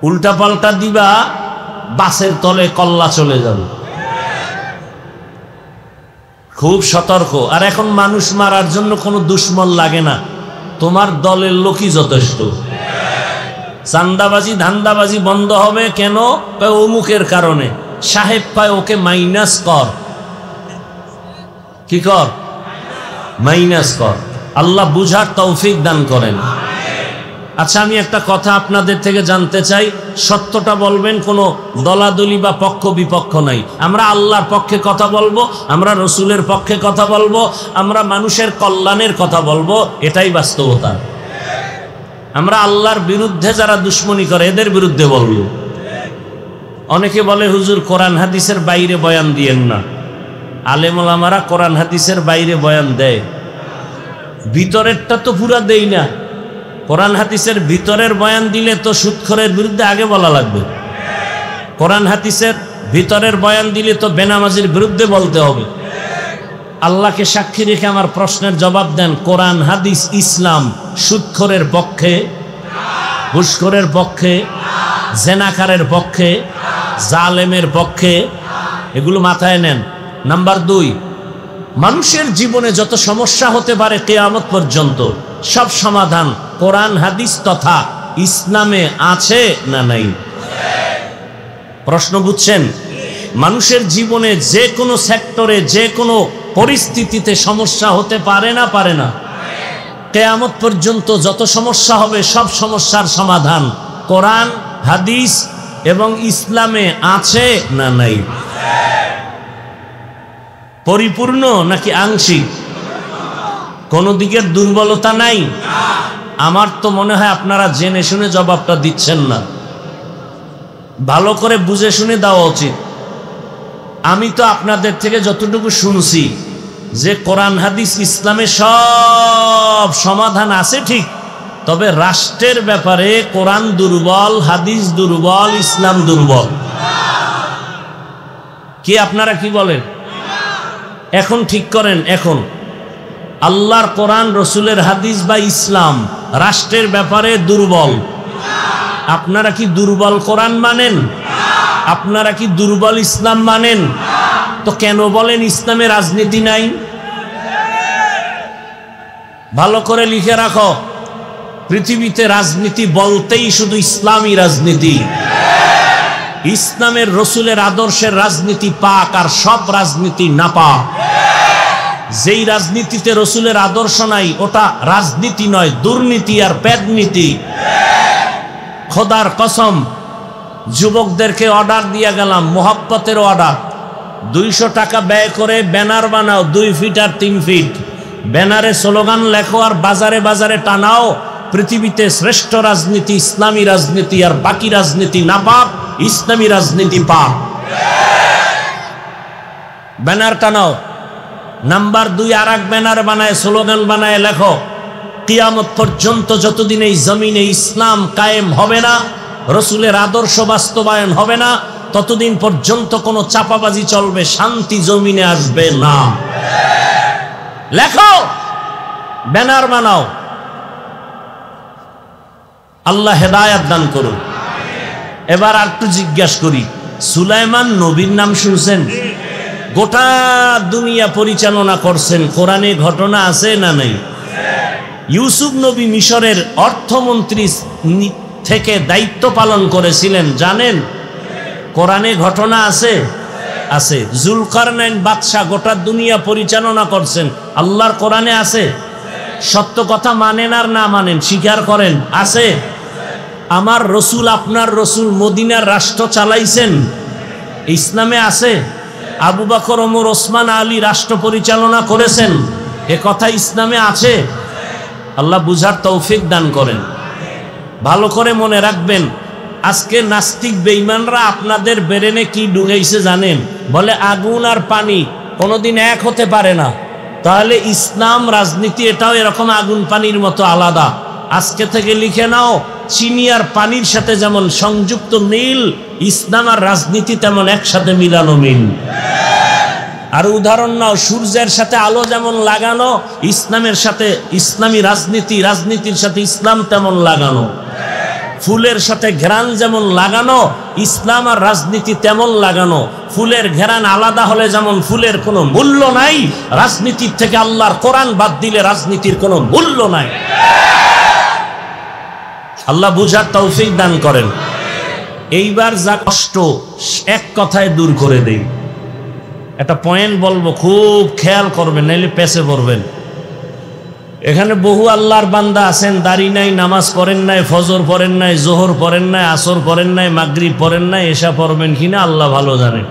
উল্টা পাল্টা দিবা, বাসের তলে কল্লা চলে যাবে। খুব সতর্ক। আর এখন মানুষ মারার জন্য কোনো দুশ্মন লাগে না, তোমার দলের লোকই যথেষ্ট। চান্দাবাজি, ধান্দাবাজি বন্ধ হবে কেন? অমুকের কারণে। সাহেব পায় ওকে মাইনাস কর। কি কর? মাইনাস কর। আল্লাহ বুঝার তৌফিক দান করেন। আচ্ছা, আমি একটা কথা আপনাদের থেকে জানতে চাই, সত্যটা বলবেন, কোনো দলাদলি বা পক্ষ বিপক্ষ নাই। আমরা আল্লাহর পক্ষে কথা বলবো, আমরা রসুলের পক্ষে কথা বলবো, আমরা মানুষের কল্যাণের কথা বলবো, এটাই বাস্তবতা। আমরা আল্লাহর বিরুদ্ধে যারা দুশ্মনী করে এদের বিরুদ্ধে বলব। অনেকে বলে হুজুর কোরআন হাদিসের বাইরে বয়ান দিয়েন না। আলেম ওলামারা কোরআন হাদিসের বাইরে বয়ান দেয়, ভিতরেরটা তো পুরা দেই না। কোরআন হাদিসের ভিতরের বয়ান দিলে তো সুদখোরের বিরুদ্ধে আগে বলা লাগবে। কোরআন হাদিসের ভিতরের বয়ান দিলে তো বেনামাজির বিরুদ্ধে বলতে হবে। আল্লাহকে সাক্ষী রেখে আমার প্রশ্নের জবাব দেন, কোরআন হাদিস ইসলাম সুদখোরের পক্ষে, ঘুষখোরের পক্ষে, জেনাকারের পক্ষে, জালেমের পক্ষে? এগুলো মাথায় নেন। নাম্বার 2, মানুষের জীবনে যত সমস্যা হতে পারে কিয়ামত পর্যন্ত সব সমাধান কোরআন হাদিস তথা ইসলামে আছে না নাই? প্রশ্ন বুঝছেন? মানুষের জীবনে যে কোনো সেক্টরে যে কোনো পরিস্থিতিতে সমস্যা হতে পারে না? পারে না। কিয়ামত পর্যন্ত যত সমস্যা হবে সব সমস্যার সমাধান কোরআন হাদিস এবং ইসলামে আছে না নাই? পরিপূর্ণ নাকি আংশিক? কোনো দিকের দুর্বলতা নাই? আমার তো মনে হয় আপনারা জেনে শুনে জবাবটা দিচ্ছেন না। ভালো করে বুঝে শুনে দেওয়া উচিত। আমি তো আপনাদের থেকে যতটুকু শুনছি যে কোরআন হাদিস ইসলামে সব সমাধান আছে ঠিক, তবে রাষ্ট্রের ব্যাপারে কোরআন দুর্বল, হাদিস দুর্বল, ইসলাম দুর্বল। কি আপনারা কি বলেন? এখন ঠিক করেন, এখন আল্লাহর কোরআন, রসুলের হাদিস বা ইসলাম রাষ্ট্রের ব্যাপারে দুর্বল। আপনারা কি দুর্বল কোরআন মানেন? আপনারা কি দুর্বল ইসলাম মানেন? তো কেন বলেন ইসলামে রাজনীতি নাই? ভালো করে লিখে রাখো, পৃথিবীতে রাজনীতি বলতেই শুধু ইসলামী রাজনীতি। ইসলামের রসুলের আদর্শের রাজনীতি পাক, আর সব রাজনীতি নাপাক। যেই রাজনীতিতে রসুলের আদর্শ নাই ওটা রাজনীতি নয়, দুর্নীতি আর পেদনীতি। খোদার কসম, যুবকদেরকে অর্ডার দিয়ে গেলাম, মোহাব্বতের অর্ডার, 200 টাকা ব্যয় করে ব্যানার বানাও 2 ফিট আর 3 ফিট, ব্যানারে স্লোগান লেখো আর বাজারে বাজারে টানাও, পৃথিবীতে শ্রেষ্ঠ রাজনীতি ইসলামী রাজনীতি, আর বাকি রাজনীতি নাপাক, ইসলামী রাজনীতি পাক। ব্যানার টানাও। নাম্বার 2, আর এক ব্যানার বানায় স্লোগান বানায় লেখো, কিয়ামত পর্যন্ত যতদিন এই জমিনে ইসলাম কায়েম হবে না, রসুলের আদর্শ বাস্তবায়ন হবে না, ততদিন পর্যন্ত কোনো চাপাবাজি চলবে, শান্তি জমিনে আসবে না। লেখো, ব্যানার বানাও। আল্লাহ হেদায়েত দান করুন। এবার আর একটু জিজ্ঞাসা করি, সুলাইমান নবীর নাম শুনছেন? গোটা দুনিয়া পরিচালনা করছেন, কোরআনে ঘটনা আছে না নাই? ইউসুফ নবী মিশরের অর্থমন্ত্রী থেকে দায়িত্ব পালন করেছিলেন, জানেন? কোরআনে ঘটনা আছে? আছে। জুলকারনাইন বাদশাহ গোটা দুনিয়া পরিচালনা করছেন, আল্লাহর কোরআনে আছে। সত্য কথা মানেন আর না মানেন, স্বীকার করেন, আছে। আমার রসুল, আপনার রসুল মদিনার রাষ্ট্র চালাইছেন, ইসলামে আছে। আবু বকর, ওমর, ওসমান, আলী রাষ্ট্র পরিচালনা করেছেন, এ কথা ইসলামে আছে। আল্লাহ বুঝার তৌফিক দান করেন। ভালো করে মনে রাখবেন, আজকে নাস্তিক বেঈমানরা আপনাদের ব্রেনে কি ঢুকাইছে জানেন? বলে আগুন আর পানি কোনোদিন এক হতে পারে না। তাহলে ইসলাম রাজনীতি এটাও এরকম আগুন পানির মতো আলাদা। আজকে থেকে লিখে নাও, চিনি আর পানির সাথে যেমন সংযুক্ত মিল, ইসলাম আর রাজনীতি তেমন একসাথে মিলানো মিল। আর উদাহরণ নাও, সূর্যের সাথে আলো যেমন লাগানো, ইসলামের সাথে ইসলামী রাজনীতি, রাজনীতির সাথে ইসলাম তেমন লাগানো। ফুলের সাথে ঘেরান যেমন লাগানো, ইসলাম আর রাজনীতি তেমন লাগানো। ফুলের ঘেরান আলাদা হলে যেমন ফুলের কোনো মূল্য নাই, রাজনীতির থেকে আল্লাহর কোরআন বাদ দিলে রাজনীতির কোনো মূল্য নাই। আল্লাহ বুঝার তৌফিক দান করেন। এইবার যা কষ্ট এক কথায় দূর করে দেই। একটা পয়েন্ট বলবো, খুব খেয়াল করবেন, নাইলে পেছে পড়বেন। এখানে বহু আল্লাহর বান্দা আছেন, দাড়ি নাই, নামাজ পড়েন নাই, ফজর পড়েন নাই, জোহর পড়েন নাই, আসর পড়েন নাই, মাগরিব পড়েন নাই, এশা পড়বেন কিনা আল্লাহ ভালো জানেন।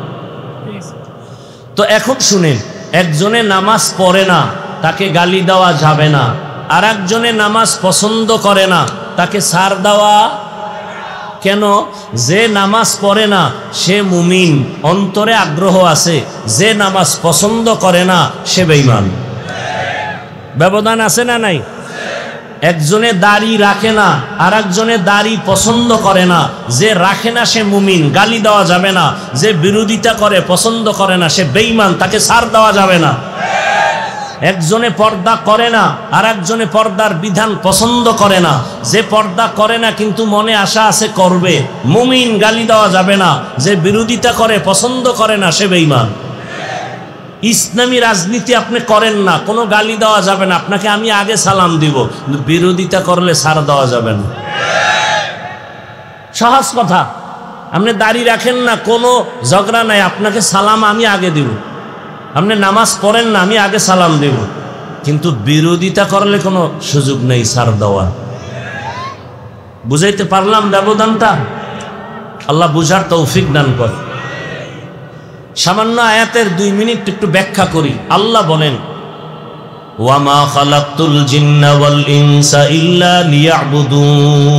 তো এখন শুনেন, একজনে নামাজ পড়ে না, তাকে গালি দেওয়া যাবে না। আর একজনে নামাজ পছন্দ করে না, তাকে ছাড় দেওয়া কেন? যে নামাজ পড়ে না সে মুমিন, অন্তরে আগ্রহ আছে। যে নামাজ পছন্দ করে না সে বেঈমান। ব্যবধান আছে না নাই? একজনে দাড়ি রাখে না, আর একজনে দাড়ি পছন্দ করে না। যে রাখে না সে মুমিন, গালি দেওয়া যাবে না। যে বিরোধিতা করে, পছন্দ করে না, সে বেঈমান, তাকে ছাড় দেওয়া যাবে না। একজনে পর্দা করে না, আর একজনে পর্দার বিধান পছন্দ করে না। যে পর্দা করে না কিন্তু মনে আশা আছে করবে, মুমিন, গালি দেওয়া যাবে না। যে বিরোধিতা করে, পছন্দ করে না, সে বেঈমান। ইসলামী রাজনীতি আপনি করেন না, কোনো গালি দেওয়া যাবে না, আপনাকে আমি আগে সালাম দিব, কিন্তু বিরোধিতা করলে ছাড় দেওয়া যাবে না। সহজ কথা। আপনি দাড়ি রাখেন না, কোনো ঝগড়া নাই, আপনাকে সালাম আমি আগে দিব। আপনি নামাজ পড়েন না, আমি আগে সালাম দেব, কিন্তু বিরোধিতা করলে কোনো সুযোগ নেই ছাড় দেওয়ার। বুঝাইতে পারলাম ব্যবধানটা? আল্লাহ বুঝার তৌফিক দান করে। সামান্য আয়াতের 2 মিনিট একটু ব্যাখ্যা করি। আল্লাহ বলেন, ওয়ামা খালাকতুল জিন্না ওয়াল ইনসা ইল্লা লিয়াবুদুন।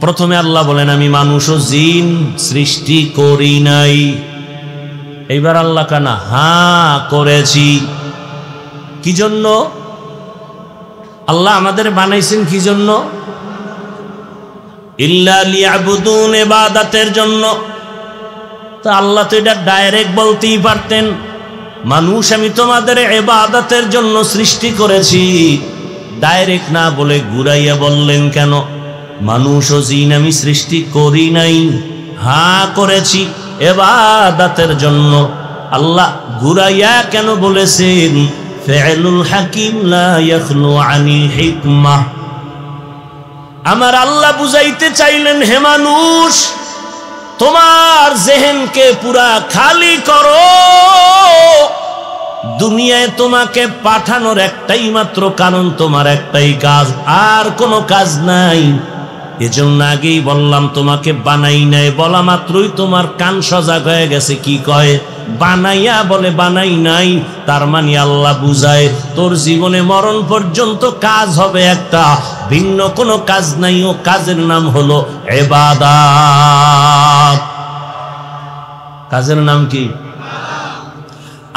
প্রথমে আল্লাহ বলেন আমি মানুষ ও জিন সৃষ্টি করি নাই। এইবার আল্লাহ কানা হ্যাঁ করেছি। কি জন্য? আল্লাহ আমাদের বানাইছেন কি জন্য? ইল্লা লিয়াবুদুন, ইবাদতের জন্য। তো আল্লাহ তো এটা ডাইরেক্ট বলতেই পারতেন, মানুষ আমি তোমাদের ইবাদতের জন্য সৃষ্টি করেছি। ডাইরেক্ট না বলে ঘুরাইয়া বললেন কেন? মানুষ ও জিন আমি সৃষ্টি করি নাই, হ্যাঁ করেছি ইবাদতের জন্য। আল্লাহ ঘুরাইয়া কেন বলেছেন? ফি'লুল হাকিম লা ইয়াখলু আনিল হিকমাহ। আমার আল্লাহ বুঝাইতে চাইলেন, হে মানুষ, তোমার জেহেনকে পুরা খালি করো। দুনিয়ায় তোমাকে পাঠানোর একটাই মাত্র কারণ, তোমার একটাই কাজ, আর কোনো কাজ নাই। এজন্য আগেই বললাম তোমাকে বানাই নাই। বলা মাত্রই তোমার কান সজাগ হয়ে গেছে। কি কয়? বানাইয়া বলে বানাই নাই। তার মানে আল্লাহ বুঝায় তোর জীবনে মরণ পর্যন্ত কাজ হবে একটা, ভিন্ন কোনো কাজ নাই। ও কাজের নাম হলো ইবাদত। কাজের নাম কি?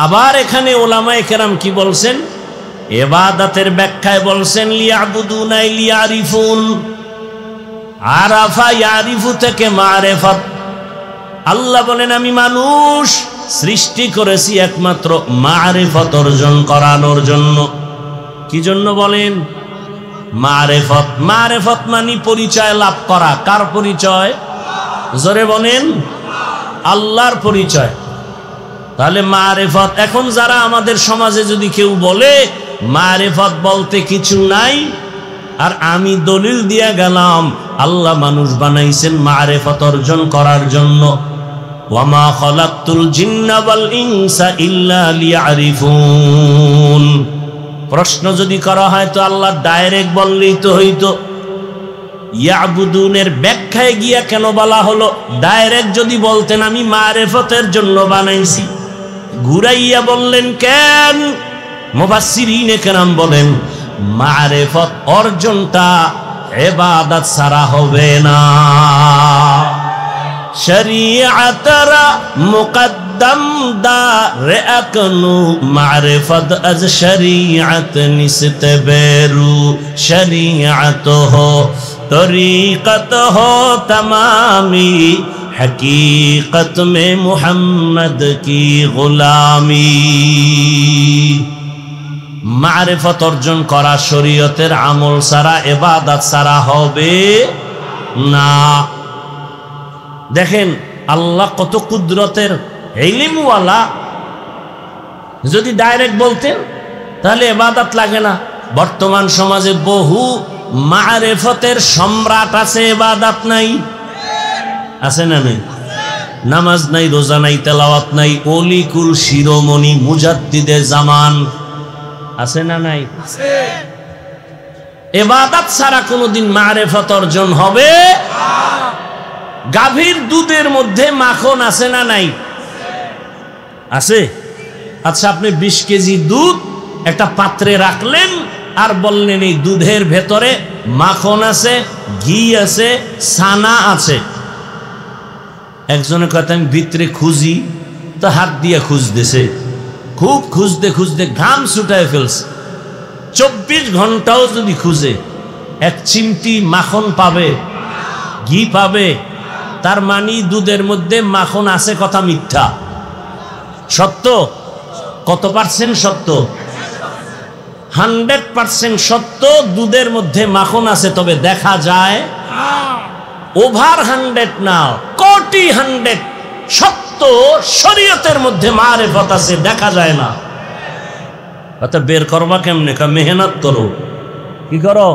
আবার এখানে ওলামায়ে কেরাম কি বলছেন? ইবাদতের ব্যাখ্যায় বলছেন লিয়াবুদুনা লিয়ারিফুন। আরাফা ইয়ারিফু থেকে মারিফাত। আল্লাহ বলেন আমি মানুষ সৃষ্টি করেছি একমাত্র মারিফত অর্জন করানোর জন্য। কি জন্য বলেন? মারিফত। মারিফত মানে পরিচয় লাভ করা। কার পরিচয়? জোরে বলেন, আল্লাহর পরিচয়। তাহলে মারিফত। এখন যারা আমাদের সমাজে যদি কেউ বলে মারিফত বলতে কিছু নাই, আর আমি দলিল দিয়া গেলাম আল্লাহ মানুষ বানাইছেন মারিফত অর্জন করার জন্য। ওয়ামা খালাকতুল জিন্না ওয়াল ইনসা ইল্লা লিয়ারিফুন। প্রশ্ন যদি করা হয় তো আল্লাহ ডাইরেক্ট বললেই তো হইতো। ইয়াবুদুনের ব্যাখ্যায় গিয়া কেন বলা হলো? ডাইরেক্ট যদি বলতেন আমি মারিফতের জন্য বানাইছি, ঘুরাইয়া বললেন কেন? মুফাসসিরিনে কেরাম বলেন মারিফত অর্জনটা ইবাদত ছাড়া হবে না। শরীয়তরা মুকদ্দম দারে আকনু মারিফত আজ শরীয়ত নিসতে বেরু। শরীয়ত হো তরিকত হো তমামি, হकीकत में मोहम्मद की गुलामी। মারিফত অর্জন করা শরীয়তের আমল ছাড়া, ইবাদত ছাড়া হবে না। দেখেন আল্লাহ কত কুদরতের, ইলমওয়ালা। যদি ডাইরেক্ট বলতেন তাহলে ইবাদত লাগে না। বর্তমান সমাজে বহু মারিফতের সম্রাট আছে, ইবাদত নাই। আছে না নাই? নামাজ নাই, রোজা নাই, তেলাওয়াত নাই। অলিকুল শিরোমণি মুজাদ্দিদে জামান আছে না নাই? ইবাদত ছাড়া কোনদিন মারিফত অর্জন হবে? গাভীর দুধের মধ্যে মাখন আছে না নাই? আছে। আচ্ছা, আপনি 20 কেজি দুধ একটা পাত্রে রাখলেন, আর বললেন এই দুধের ভেতরে মাখন আছে, ঘি আছে, ছানা আছে। একজনের কথা আমি ভিতরে খুঁজি, তো হাত দিয়ে খুঁজতেছে, খুব খুঁজতে খুঁজতে ঘাম ছুটায় ফেলছে। 24 ঘন্টাও যদি খুঁজে এক চিমটি মাখন পাবে, ঘি পাবে। তার মানে দুধের মধ্যে মাখন আছে, কথা মিথ্যা। সত্য কত পার্সেন্ট সত্য? 100% সত্য। দুধের মধ্যে মাখন আছে, তবে দেখা যায় ওভার 100 না, কোটি 100 সত্য। শরীয়তের মধ্যে মারেফত আছে, দেখা যায় না। অর্থাৎ বের করবা কেমনে? মেহনত করো। কি করো?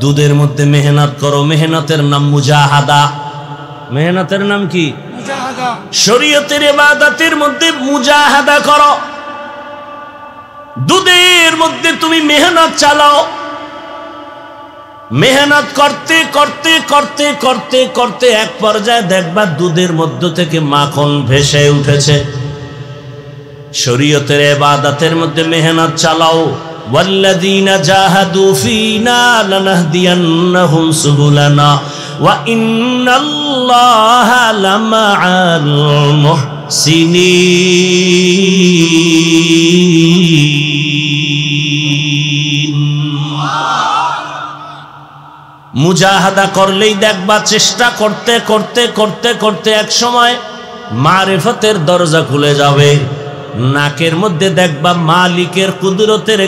দুধের মধ্যে মেহনত করো। মেহনতের নাম মুজাহাদা। মেহনতের নাম কি? শরীয়তের ইবাদতের মধ্যে মুজাহাদা করো। দুধের মধ্যে তুমি মেহনত চালাও। মেহনত করতে করতে করতে করতে করতে এক পর্যায়ে দেখবা দুধের মধ্য থেকে মাখন ভেসে উঠেছে। শরীয়তের ইবাদতের মধ্যে মেহনত চালাও। ওয়াল্লাযীনা জাহাদু ফীনা লানাহদিয়ান্নাহুম সুবুলানা ওয়া ইন্নাল্লাহা লামাআল মুহসিনিন। মুজাহাদা করলেই দেখবা চেষ্টা করতে করতে করতে করতে এক সময় মারিফতের দরজা খুলে যাবে। নাকের মধ্যে দেখবা মালিকের কুদরতের